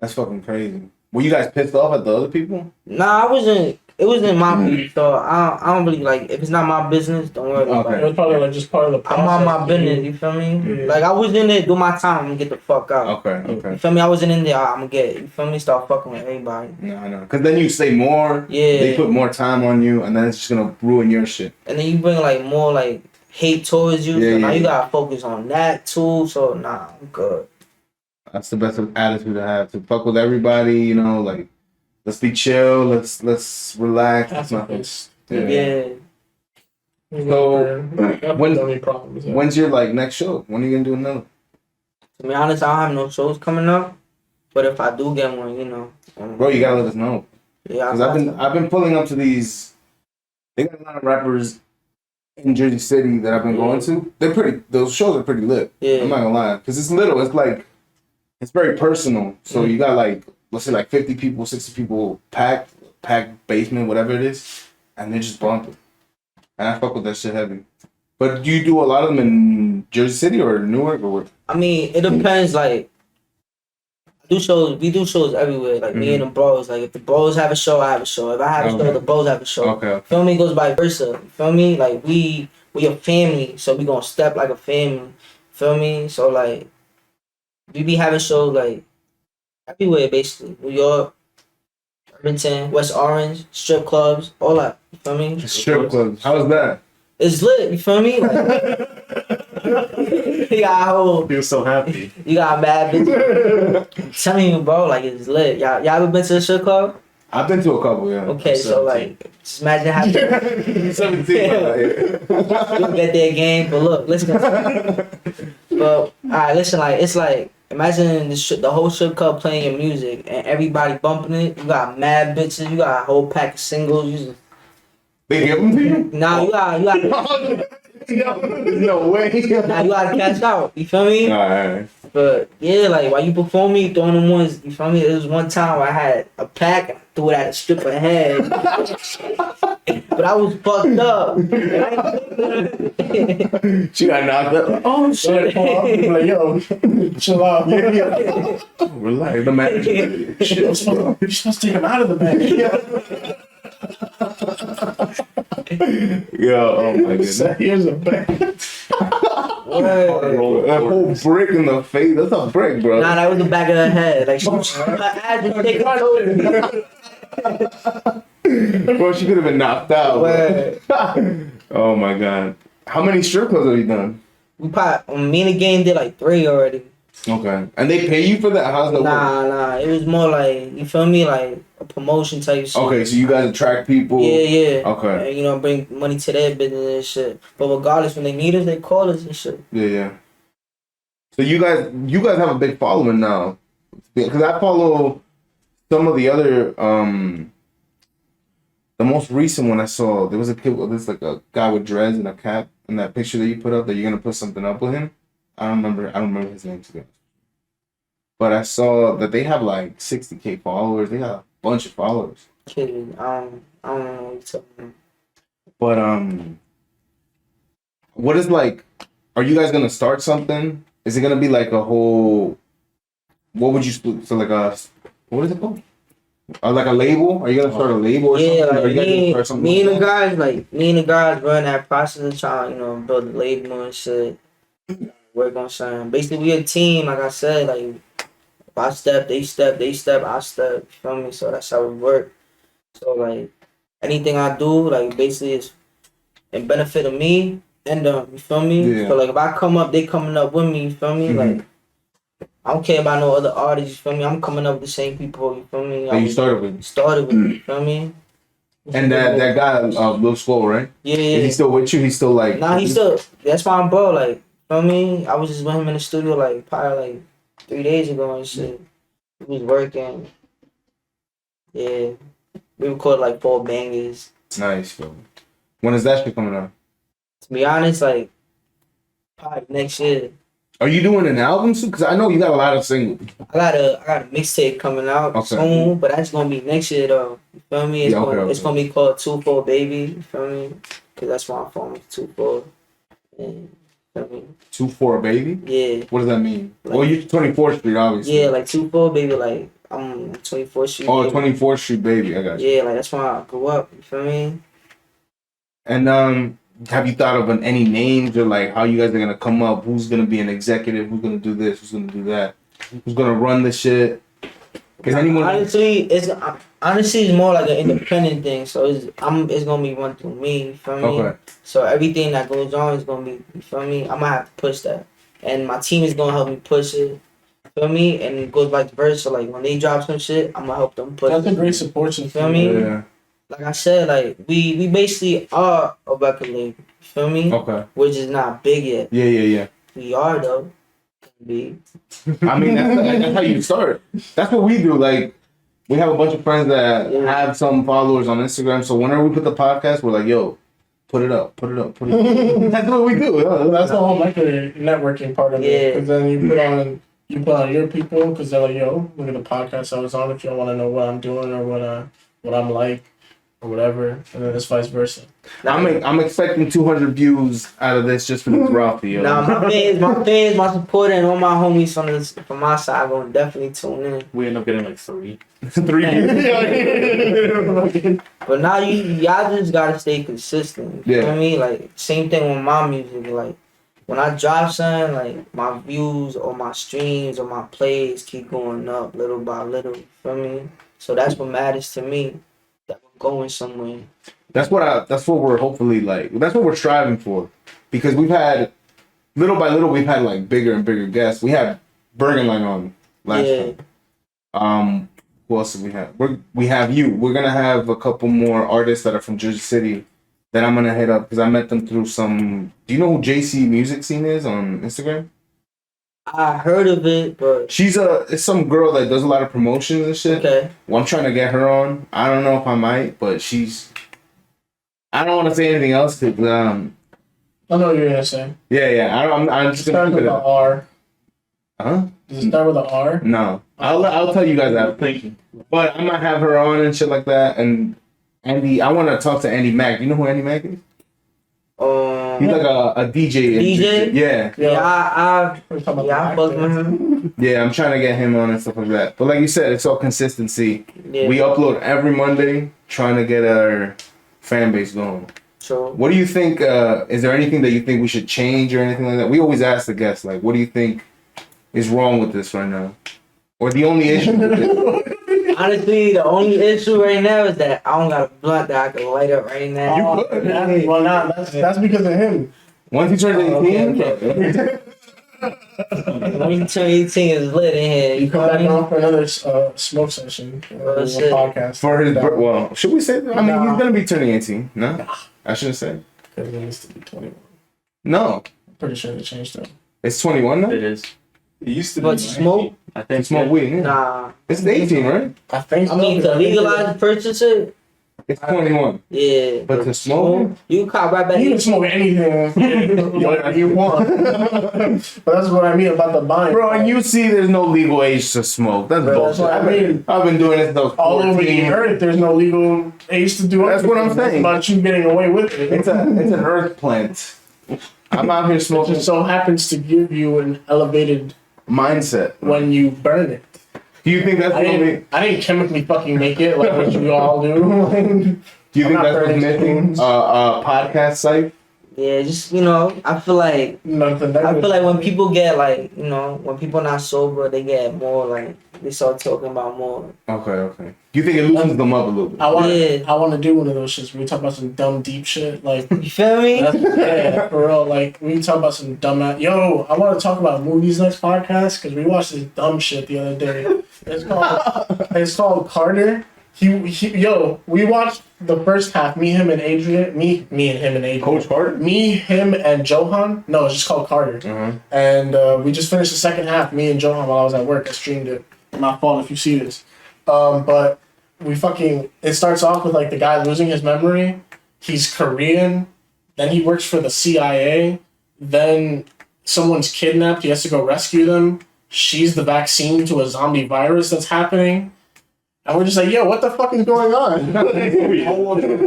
That's fucking crazy. Were you guys pissed off at the other people? Nah, I wasn't. It wasn't my beef, so I don't really like. If it's not my business, don't worry about it. It was probably like just part of the process. I'm on my business. You feel me? Yeah. Like I was in there, do my time, and get the fuck out. Okay. You feel me? I wasn't in there. I'm gonna get. You feel me? Start fucking with everybody. No, I know. Cause then you say more. Yeah. They put more time on you, and then it's just gonna ruin your shit. And then you bring like more like hate towards you. Yeah, so now yeah. you gotta focus on that too. So nah, I'm good. That's the best attitude to have. To fuck with everybody, like let's be chill. Let's relax. That's not. Yeah. So problems. When's your like next show? When are you gonna do another? To be honest, I don't have no shows coming up. But if I do get one, Bro, you gotta let us know. Yeah, Because I've been pulling up to these. They got a lot of rappers in Jersey City that I've been going to. Those shows are pretty lit. Yeah. I'm not gonna lie. Because it's little. It's like, it's very personal. So you got like, let's say like 50 people, 60 people packed basement, whatever it is. And they're just bumping. And I fuck with that shit heavy. But do you do a lot of them in Jersey City or Newark or what? I mean, it depends. Like, we do shows everywhere. Like me and the bros. Like if the bros have a show, I have a show. If I have a show, the bros have a show. Okay. Feel me? It goes vice versa. You feel me? Like we a family, so we gonna step like a family. Feel me? So like we be having shows like everywhere basically. New York, Irvington, West Orange, strip clubs, all that. You feel me? Strip clubs. How's that? It's lit. You feel me? Like, you Feel so happy. You got mad bitches. I'm telling you, bro, like it's lit. Y'all ever been to a strip club? I've been to a couple, yeah. Okay, so like, just imagine having 17. You'll get their game, but look, listen. But alright, listen, like it's like imagine the whole strip club playing your music and everybody bumping it. You got mad bitches. You got a whole pack of singles. They give them to you? Nah, you got No way. Now you gotta catch out. You feel me? Alright. But yeah, like while you performing, you throwing them ones. You feel me? There was one time where I had a pack, and I threw it at a stripper head, but I was fucked up. She got knocked up. Oh shit. Like, yo, chill out. Relax, the manager. You're supposed to take him out of the bag. Yo, oh my goodness. Here's a bag. That whole brick in the face. That's a brick, bro. Nah, that was the back of her head. Like her ass was taking Bro, she could have been knocked out. Word. Oh my god. How many strip clubs have you done? We probably me and the game did like 3 already. Okay. And they pay you for that? How's that work? Nah. It was more like, you feel me, like a promotion type shit. Okay, so you guys attract people. Yeah. Okay. And, you know, bring money to their business and shit. But regardless, when they need us, they call us and shit. Yeah. So you guys have a big following now. Because I follow some of the other the most recent one I saw, there was a kid, there's like a guy with dreads and a cap in that picture that you put up that you're gonna put something up with him. I don't remember his name today. But I saw that they have like 60K followers. They got a bunch of followers. Kidding. I don't know what you're talking But about. what is like? Are you guys gonna start something? Is it gonna be like a whole? What would you split? So like a what is it called? Like a label? Are you gonna start a label or Yeah, something? like Are you guys gonna start something me and like the guys run that process of trying, you know, build a label and shit. Work on something. Basically, we a team. Like I said, like if I step, they step, I step. You feel me? So that's how we work. So like anything I do, like basically is in benefit of me and them. You feel me? Yeah. So like if I come up, they coming up with me. You feel me? Like I don't care about no other artists. You feel me? I'm coming up with the same people. You feel me? that you started with? Started with. You feel me? And that guy, Lil Swole, right? Yeah. Is he still with you? He's still like. Nah, he's still. That's my bro. Like, feel me? I was just with him in the studio like probably like 3 days ago and shit. He was working. Yeah, we recorded like 4 bangers. Nice, bro. When is that shit coming out? To be honest, like probably next year. Are you doing an album soon? Because I know you got a lot of singles. I got a mixtape coming out soon, but that's gonna be next year though. You feel me? It's it's gonna be called 2-4 Baby. You feel me? Cause that's why I'm from 2-4. And, you feel me? 2-4 Baby? Yeah. What does that mean? Like, well, you're 24th Street, obviously. Yeah, like 2-4 Baby. Like I'm 24th Street. Oh, baby. 24th Street Baby. I got you. Yeah, like that's why I grew up. You feel me? And have you thought of any names or like how you guys are gonna come up? Who's gonna be an executive? Who's gonna do this? Who's gonna do that? Who's gonna run the shit? Is anyone? Honestly, it's more like an independent thing. So it's gonna be run through me. You feel me? Okay. So everything that goes on is gonna be. You feel me? I'm gonna have to push that, and my team is gonna help me push it. You feel me? And it goes vice versa. Like when they drop some shit, I'm gonna help them push. That's it. a great support system. You feel me? Yeah. Like I said, like we basically are a record label. You feel me? Okay. Which is not big yet. Yeah. We are though. Big. I mean, that's how you start. That's what we do. Like, we have a bunch of friends that have some followers on Instagram. So whenever we put the podcast, we're like, yo, put it up. That's what we do. That's the whole networking part of it. Because then you put on your people because they're like, yo, look at the podcast I was on. If you don't want to know what I'm doing or what I'm like or whatever, and then it's vice versa. I'm expecting 200 views out of this just for this Ralphie. Yo. Nah, my fans, my supporter, and all my homies from my side gonna definitely tune in. We end up getting like 3. 3 views. But now y'all just gotta stay consistent. You know what I mean? Like same thing with my music. Like when I drop something, like my views or my streams or my plays keep going up little by little. You feel me? So that's what matters to me. That we're going somewhere. That's what we're hopefully like. That's what we're striving for, because we've had little by little we've had like bigger and bigger guests. We had Bergenline on last time. Who else do we have? We have you. We're gonna have a couple more artists that are from Jersey City that I'm gonna hit up because I met them through some. Do you know who JC Music Scene is on Instagram? I heard of it, but it's some girl that does a lot of promotions and shit. Okay. Well, I'm trying to get her on. I don't know if I might, but I don't want to say anything else because I know what you're gonna say. Yeah. I'm just Start gonna with keep the it. R. Huh? Does it start with the R? No. I'll tell you guys that. Thinking. But I might have her on and shit like that. And Andy, I want to talk to Andy Mack. You know who Andy Mack is? He's like a DJ. DJ? Yeah. Yeah, We're talking about I the fuck with him. Yeah, I'm trying to get him on and stuff like that. But like you said, it's all consistency. Yeah. We upload every Monday, trying to get our fan base going. So What do you think? Is there anything that you think we should change or anything like that? We always ask the guests, like, what do you think is wrong with this right now? Or the only issue with it? honestly, the only issue right now is that I don't got a blunt that I can light up right now. You could. Well, that's because of him. Once he turns 18, Okay. When you turn 18 is lit in here. You come back on for another smoke session. Oh, shit. Podcast. for his well, should we say that? I mean, Nah. he's gonna be turning 18. No, I shouldn't say. Because it needs to be 21. No, I'm pretty sure they changed it. it's 21 now. It is. It used to But be. smoke? I think. Smoke yeah. weed. Yeah. Nah. It's 18, right? I think I mean, to legalize purchase it, It's 21. yeah. But to smoke? You cop right back You here. can smoke anything whatever you want. But that's what I mean about the buying. Bro, and you see, there's no legal age to smoke. That's That's bullshit. what I mean. I've been doing this since I was 14. All over the earth, there's no legal age to do it. That's what I'm saying. About you getting away with it. It's an earth plant. I'm out here It smoking just so happens to give you an elevated mindset. when you burn it. Do you think that's I gonna be? didn't chemically fucking make it like what you all do. Do you I'm think not that's what's burning missing? things. Podcast site. Yeah, just, I feel like Nothing. I feel like when people get like, when people not sober, they get more like they start talking about more. Okay. Do you think it loosens them up a little bit? I want Yeah. to do one of those shits where we talk about some dumb deep shit like You feel me? yeah, for real. Like we talk about some dumb ass. Yo, I want to talk about movies next podcast because we watched this dumb shit the other day. It's called Carter. We watched the first half. Me, him, and Adrian. Me, and him, and Adrian. Coach Carter. Me, him, and Johan. No, it's just called Carter. Uh-huh. And we just finished the second half. Me and Johan while I was at work. I streamed it. My fault if you see this. But it starts off with like the guy losing his memory. He's Korean. Then he works for the CIA. Then someone's kidnapped. He has to go rescue them. She's the vaccine to a zombie virus that's happening. And we're just like, yo, what the fuck is going on?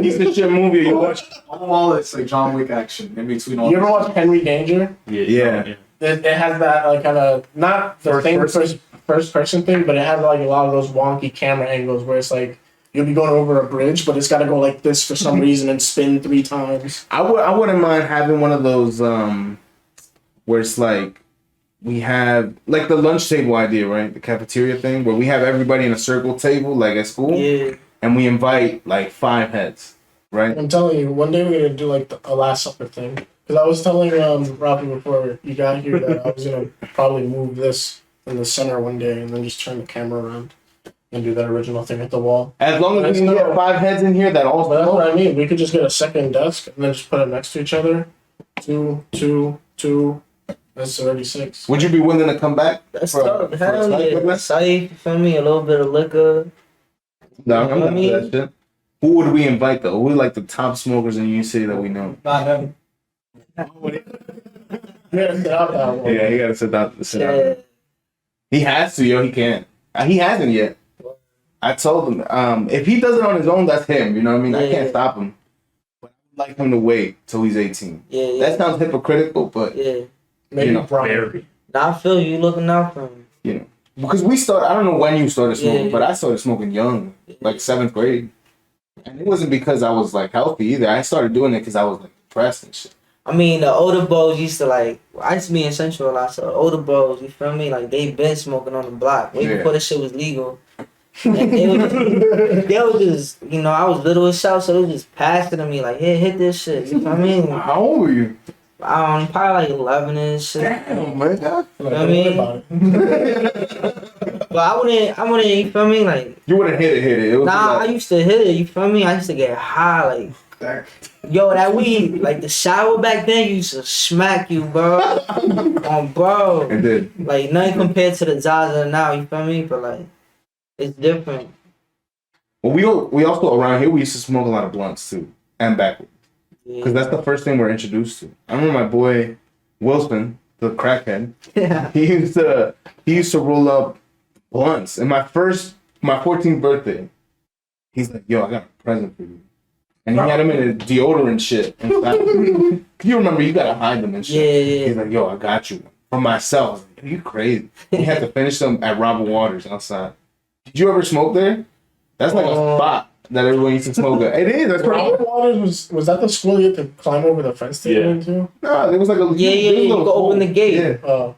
Piece of shit movie you watch. All it's like John Wick action in between all. You ever watch Henry Danger? Yeah. It has that like kind of not the first person thing, but it has like a lot of those wonky camera angles where it's like you'll be going over a bridge, but it's got to go like this for some reason and spin 3 times. I wouldn't mind having one of those where it's like we have like the lunch table idea, right? The cafeteria thing where we have everybody in a circle table like at school, Yeah. and we invite like 5 heads, right? I'm telling you, one day we're gonna do like a Last Supper thing. Because I was telling Rafi before you got here that I was gonna probably move this in the center one day and then just turn the camera around and do that original thing at the wall. As long as we can get 5 heads in here that all But that's smoke. what I mean. We could just get a second desk and then just put them next to each other. 2, 2, 2. That's already 6. Would you be willing to come back? That's for- tough. for a Hell snack yeah. like that? Safe, you feel me? A little bit of liquor. No, I'm You know what not I mean? that shit. Who would we invite though? Who are like the top smokers in your city that we know? Not him. Yeah, sit out that one. Yeah, he gotta sit down. Yeah. He has to, yo. He can't. He hasn't yet. I told him. If he does it on his own, that's him. You know what I mean? I Yeah. can't stop him. But I'd like him to wait till he's 18. Yeah. That sounds hypocritical, but Yeah. Maybe You know, Brian. Very. Now I feel you looking out for him. because we started. I don't know when you started smoking, Yeah. but I started smoking young, like 7th grade, and it wasn't because I was like healthy either. I started doing it because I was like depressed and shit. I mean, the older bros used to I used to be in Central a lot, so the older bros, you feel me? Like, they been smoking on the block way Yeah. before this shit was legal. And they was just, I was little as hell, so they was just passing to me, like, here, hit this shit, you feel me? How old were you? Probably like 11 and shit. Damn, man. Like, I don't mean- worry about it. But I wouldn't, you feel me? Like, You wouldn't hit it. It was nah, I like, used to hit it, you feel me? I used to get high, like, yo, that weed, like, the shower back then used to smack you, bro. Bro. it did. Like, nothing compared to the Zaza now, you feel me? But, like, it's different. Well, we also around here we used to smoke a lot of blunts too, and backwards. because that's the first thing we're introduced to. I remember my boy Wilson, the crackhead. Yeah. He used to roll up blunts. And my 14th birthday, he's like, "Yo, I got a present for you." And he had him in a deodorant shit. You remember, you gotta hide them and shit. Yeah. He's like, "Yo, I got you for myself." Are you crazy? He had to finish them at Robert Waters outside. Did you ever smoke there? That's like a spot that everyone used to smoke at. It is. That's pretty. Robert Waters was that the school you had to climb over the fence to get into? No, it was like a Yeah. You go open the gate. Yeah. Oh.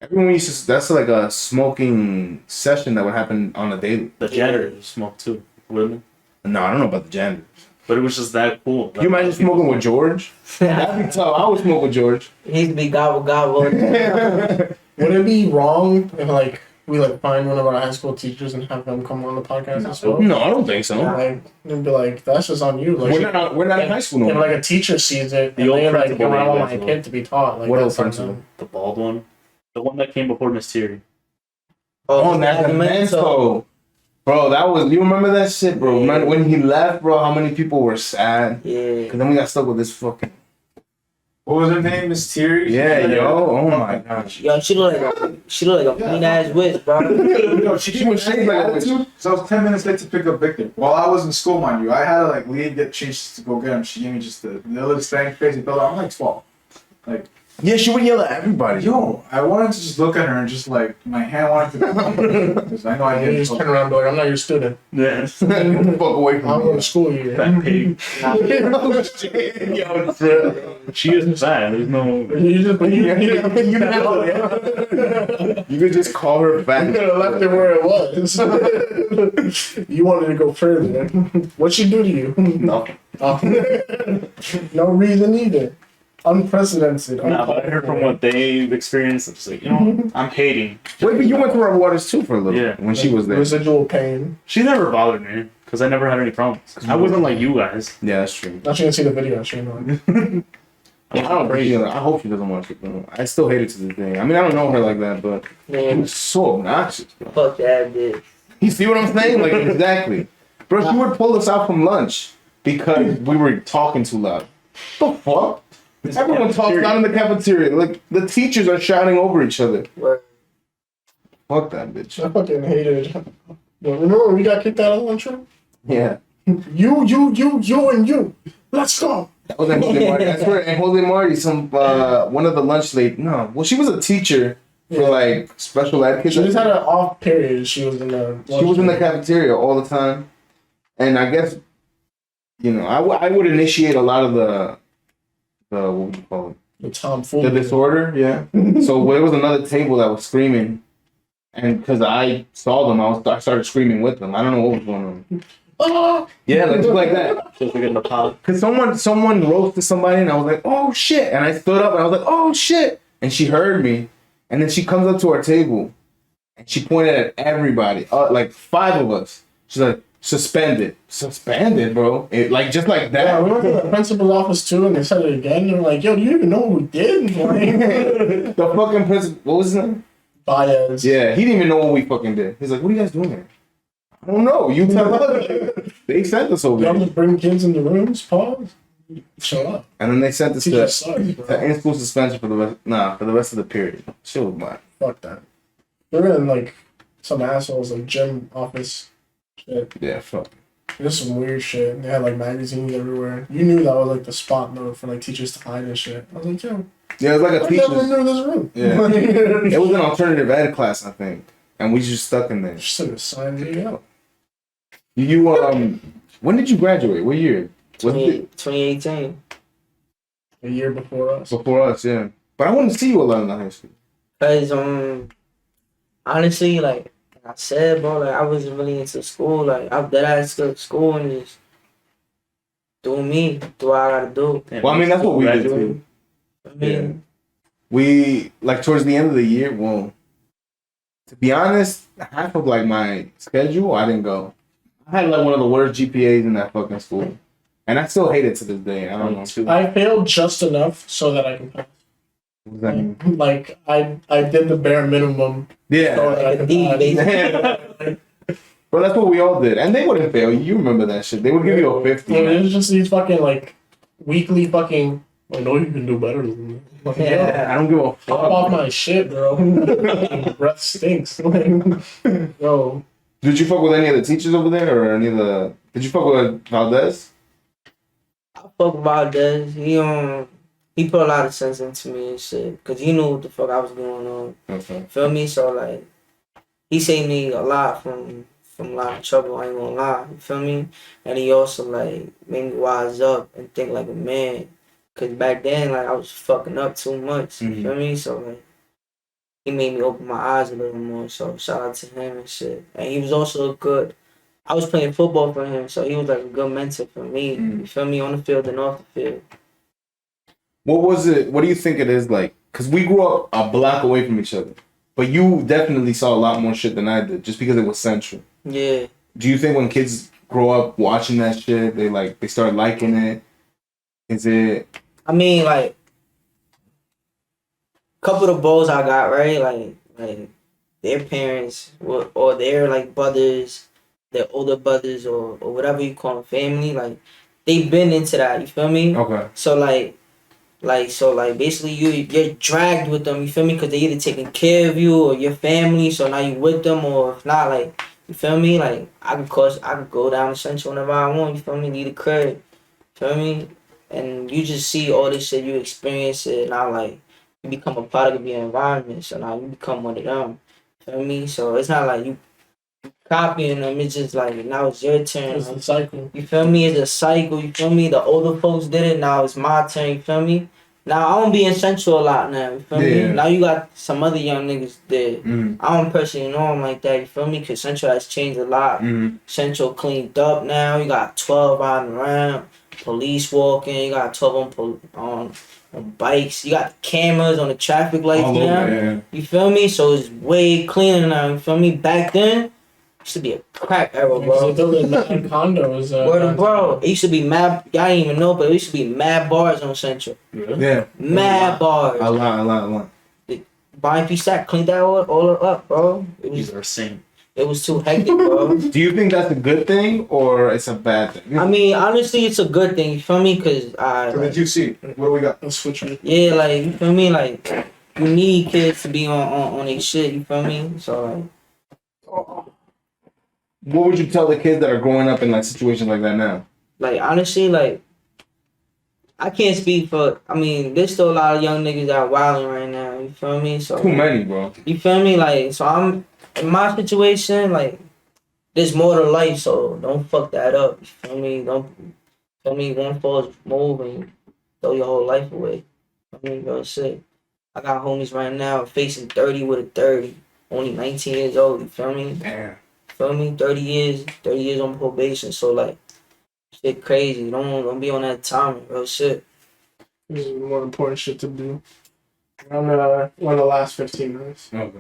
Everyone used to. That's like a smoking session that would happen on a daily. The janitors smoked too, women. No, I don't know about the janitors. But it was just that cool. Can you imagine smoking with George? That'd be tough. I would smoke with George. He used to be gobble. Would it be wrong if like we like find one of our high school teachers and have them come on the podcast and smoke? No, I don't think so. Like they'd be like, that's just on you. Like We're not in high school no if more. like a teacher sees it, The and old they're like, principal "Yo, I want name my was kid to be taught." Like What that's old on principal? them. The bald one. The one that came before Miss Thierry. Oh, Nascimento. Bro, that was, you remember that shit, bro? Yeah. When he left, bro, how many people were sad? Yeah. Because then we got stuck with this fucking. What was her name? Miss Thierry? Yeah, yo. Oh my gosh. Yo, she look like a mean ass witch, bro. Yo, she was shaped like a attitude. So I was 10 minutes late to pick up Victor. While I was in school, mind you, I had to like leave, get changed to go get him. She gave me just the little stank face and fell out. I'm like 12. Like, Yeah, she would yell at everybody. yo, I wanted to just look at her and just like, my hand wanted to go. Because I know I You didn't. just turn around and be like, "I'm not your student. Yeah. Fuck away I'm from going me. to school here." Fat pig. Oh, shit. Yo, bro. She isn't fat. There's no. You could just call her fat. You could have left it where it was. You wanted to go further. What'd she do to you? No. No reason either. Unprecedented. Nah, but I heard from what they've experienced. It's like, you know, I'm hating. Wait, but you went to Robert Waters too for a little Yeah. when she was there. Residual pain. She never bothered me because I never had any problems. I wasn't like you guys. Yeah, that's true. Not you gonna see the video. She know. I don't think she, I hope she doesn't watch it, bro. I still hate it to this day. I mean, I don't know her like that, but it Man, was so obnoxious, bro. fuck that bitch. You see what I'm saying? Like, exactly. Bro, she would pull us out from lunch because we were talking too loud. The fuck? Everyone talks loud in the cafeteria. Like, the teachers are shouting over each other. Word. Fuck that bitch. I fucking hated it. Remember when we got kicked out of the lunchroom? Yeah. You, and you. Let's go. That was at Jose Marty. I swear, and Jose Marty, one of the lunch lady. No, well, she was a teacher for like special ed kids. She just had an off period. She was in the. She was in the cafeteria all the time, and I guess, you know, I would initiate a lot of the what would you call it? The tomfoolery. The disorder, yeah. So there was another table that was screaming, and because I saw them, I started screaming with them. I don't know what was going on. Ah! Yeah, like just like that. Just like in the pod. Cause someone roasted somebody, and I was like, oh shit, and I stood up, and I was like, oh shit, and she heard me, and then she comes up to our table, and she pointed at everybody, like 5 of us. She's like, suspended, bro. It like just like that. Yeah, we went to the principal's office too, and they said it again. They were like, "Yo, do you even know what we did?" Like, The fucking principal, what was his name? Baez. Yeah, he didn't even know what we fucking did. He's like, what are you guys doing here? I don't know. You tell us. They sent us over Y'all here. just bring kids in the rooms. Pause. Shut up. And then they sent us Teacher sucks, to bro. in-school suspension for the rest of the period. Shit was mine. Fuck that. We're in like some assholes like gym office shit. Yeah, fuck. There's some weird shit. They had like magazines everywhere. You knew that was like the spot mode for like teachers to hide and shit. I was like, yo, Yeah, it was like a I never teacher's. knew this room. Yeah. It was an alternative ed class, I think. And we just stuck in there. Should have signed me up. You when did you graduate? What year? Was it 2018. A year before us. before us? Yeah. But I wanted to see you a lot in the high school. Cause honestly, like I said, bro, like I wasn't really into school. Like I dead ass to school and just do me, do what I gotta do. Damn, Well, I mean, that's what we did graduated. too. I mean, We like towards the end of the year. Well, to be honest, half of like my schedule, I didn't go. I had like one of the worst GPAs in that fucking school, and I still hate it to this day. I don't know. Too. I failed just enough so that I can pass. What does that mean? Like I did the bare minimum so Yeah, that I could D, pass. basically. but that's what we all did, and they wouldn't fail. You remember that shit? They would give you a 50. It was just these fucking like weekly fucking. I know you can do better than me. Like, yo, Yeah. I don't give a Pop fuck. off my shit, bro. Breath stinks. Yo, Did you fuck with any of the teachers over there, or any of the? Did you fuck with Valdez? I fuck about that. He put a lot of sense into me and shit. Cause he knew what the fuck I was going on. Okay. Feel me? So like, he saved me a lot from a lot of trouble. I ain't gonna lie. You feel me? And he also like made me wise up and think like a man. Cause back then like I was fucking up too much. You feel me? So like, he made me open my eyes a little more. So shout out to him and shit. And he was also a good. I was playing football for him, so he was like a good mentor for me. You feel me? On the field and off the field. What was it? What do you think it is like? Because we grew up a block away from each other, but you definitely saw a lot more shit than I did, just because it was central. Yeah. Do you think when kids grow up watching that shit, they start liking it? Is it? I mean, like, couple of bros I got, right? Like their parents or their like brothers, their older brothers or whatever you call them, family, like they been into that. You feel me? Okay. So like basically you're dragged with them. You feel me? Because they either taking care of you or your family. So now you with them, or if not, like you feel me? Like I could go down to Central whenever I want. You feel me? Need a crib. Feel me? And you just see all this shit, you experience it, now like you become a product of your environment. So now you become one of them. Feel me? So it's not like you copying them. It's just like now it's your turn. it's a cycle. You feel me? It's a cycle. You feel me? The older folks did it. Now it's my turn. You feel me? Now I don't be in Central a lot now. You feel Yeah. me? Now you got some other young niggas there. Mm-hmm. I don't personally know them like that. You feel me? Because Central has changed a lot. Mm-hmm. Central cleaned up now. You got 12 riding around. Police walking. You got 12 on bikes. You got cameras on the traffic lights All now. over, yeah. You feel me? So it's way cleaner now. You feel me? Back then, used to be a crack era, bro. They built mad condos. Word of bro, it used to be mad. Y'all didn't even know, but it used to be mad bars on Central. Yeah. Mad bars. A lot. Buying piece that cleaned that all up, bro. These are insane. It was too hectic, bro. Do you think that's a good thing or it's a bad thing? I mean, honestly, it's a good thing. You feel me? Cause So did you see? What do we got? Let's switch it. yeah, like you feel me? Like you need kids to be on their shit. You feel me? So What would you tell the kids that are growing up in like situations like that now? like honestly, like I can't speak for. I mean, there's still a lot of young niggas that are wilding right now. You feel me? So Too many, bro. you feel me? Like, so I'm in my situation, like, there's more to life, so don't fuck that up. You feel me? Don't feel me? One false move and you throw your whole life away. I mean, real shit. I got homies right now facing 30 with a 30, only 19 years old. You feel me? Damn. Feel me? 30 years on probation. So like, shit crazy. Don't be on that time, real shit. This is more important shit to do. We're on the last 15 minutes. Okay.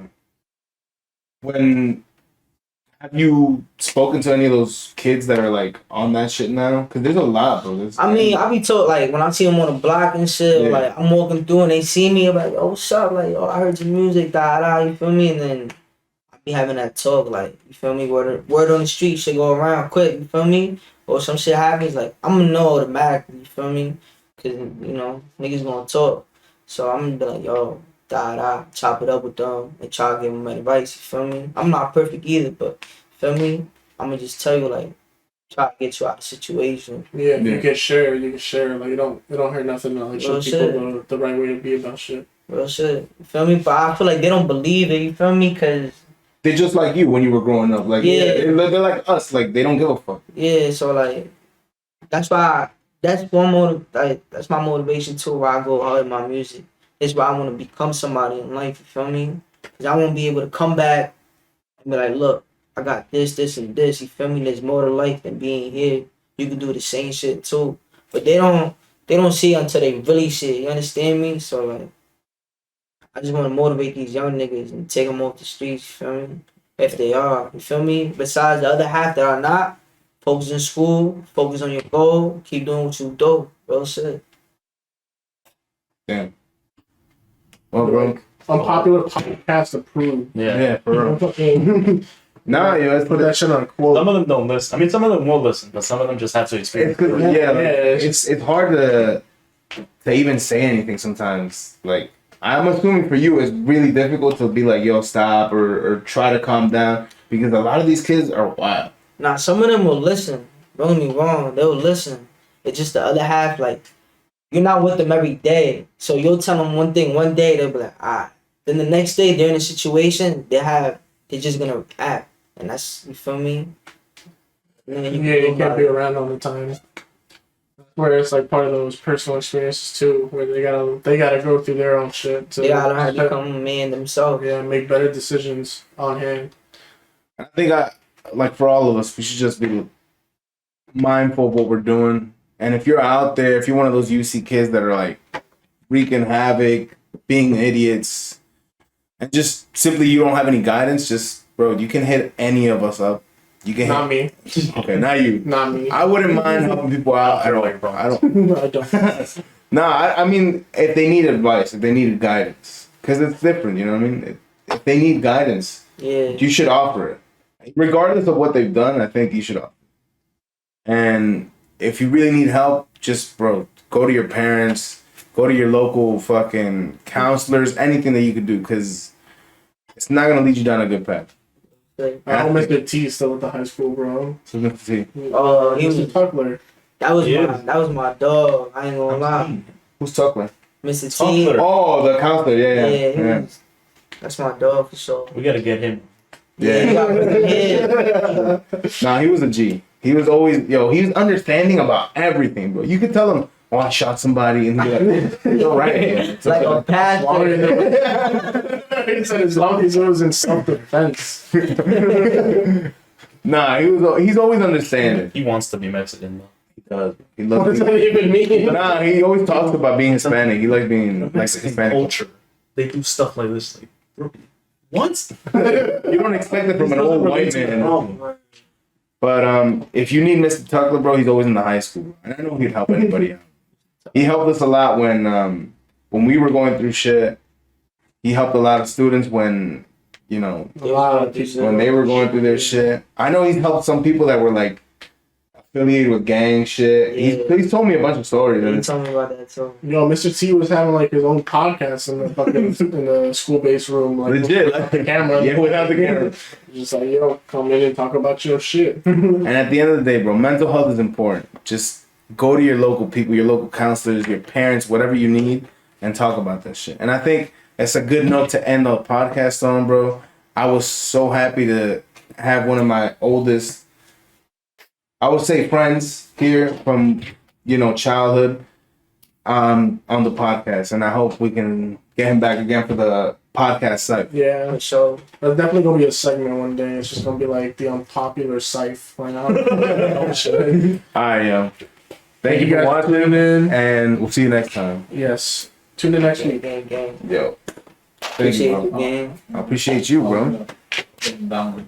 Have you spoken to any of those kids that are like on that shit now? Cause there's a lot, bro. I mean, I be told like when I see them on the block and shit, Yeah. like I'm walking through and they see me, I'm like, oh, what's up? Like, oh, I heard your music, you feel me? And then I be having that talk, like, you feel me? Word on the street should go around quick, you feel me? Or some shit happens, like, I'm gonna know automatically, you feel me? Cause, you know, niggas gonna talk. So I'm gonna be like, yo, chop it up with them and try to give them advice, you feel me? I'm not perfect either, but, you feel me? I'm gonna just tell you, like, try to get you out of the situation. Yeah, Yeah. you can share. Like it don't hurt nothing to like show Real people the right way to be about shit. Real shit, you feel me? But I feel like they don't believe it, you feel me? Cause They're just like you when you were growing up. Like Yeah. they're like us. Like they don't give a fuck. yeah, so like that's why that's my motivation too. Why I go hard in my music. It's why I want to become somebody in life. You feel me? Cause I want to be able to come back and be like, look, I got this, and this. You feel me? There's more to life than being here. You can do the same shit too. But they don't see it until they really see it. You understand me? So like, I just want to motivate these young niggas and take them off the streets. You feel me? If they are, you feel me? Besides the other half that are not, focus in school, focus on your goal, keep doing what you do. Real shit. Damn. Well, bro. Unpopular podcast approved. Yeah. For real. Fucking Nah, yo, it's Put that shit on a quote. Some of them don't listen. I mean, some of them will listen, but some of them just have to experience. It's good. Yeah, Yeah, it's hard to even say anything sometimes. Like, I'm assuming for you, it's really difficult to be like, yo, stop, or try to calm down, because a lot of these kids are wild. Nah, some of them will listen. Don't get me wrong, they'll listen. It's just the other half, like, you're not with them every day. So you'll tell them one thing one day, they'll be like, ah. Then the next day, they're in a situation, they're just gonna act. And that's, you feel me? You can't be around all the time. Where it's like part of those personal experiences too, where they gotta go through their own shit. They gotta learn how to become a man themselves. Yeah, make better decisions on hand. I think like for all of us, we should just be mindful of what we're doing. And if you're out there, if you're one of those UC kids that are like wreaking havoc, being idiots, and just simply you don't have any guidance, just bro, you can hit any of us up. You can Not me. Okay, not you. Not me. I wouldn't mind helping people out at all. I don't. No, I don't. Nah, I mean, if they need advice, if they need guidance, because it's different, you know what I mean? If they need guidance, you should offer it. Regardless of what they've done, I think you should offer it. And if you really need help, just, bro, go to your parents, go to your local fucking counselors, anything that you could do, because it's not going to lead you down a good path. I don't miss Mr. T still at the high school, bro. So Mr. T. Oh, he was Mr. Tuckler. that was my dog. I ain't gonna lie. Who's Tuckler? Mr. T. Tuckler. Oh, the counselor. Yeah. He was- that's my dog for sure. We gotta get him. Yeah. Nah, he was a G. He was always, he was understanding about everything, bro. You could tell him, oh, I shot somebody, and he'd be like, it's all right. It's Like okay. a pastor. He said as long as it was in self-defense. Nah, he's always understanding. He wants to be Mexican though. He does. He What loves does that even mean? Nah, he always talks about being Hispanic. He likes being like Mexican Hispanic. culture. They do stuff like this. Like, bro, what? You don't expect it from an old white man. But if you need Mr. Tuckler, bro, he's always in the high school, and I know he'd help anybody out. He helped us a lot when we were going through shit. He helped a lot of students when, A lot of people. when they were going through their shit. I know he's helped some people that were like affiliated with gang shit. He's told me a bunch of stories. He And told me about that too. Mr. T was having like his own podcast in the fucking in the school-based room, like legit, without the camera. Yeah, without the camera. Just like, yo, come in and talk about your shit. And at the end of the day, bro, mental health is important. Just go to your local people, your local counselors, your parents, whatever you need, and talk about that shit. And I think it's a good note to end the podcast on, bro. I was so happy to have one of my oldest, I would say, friends here from, childhood on the podcast. And I hope we can get him back again for the podcast site. Yeah, For sure. that's definitely gonna be a segment one day. It's just gonna be like the unpopular scythe. Like, I don't know shit. All right, yo. Thank you for guys watching, tuning in. and we'll see you next time. Yes. Tune in next week. Gang. Yo. Thank Appreciate you, you, bro. gang. I appreciate you, bro. Downward.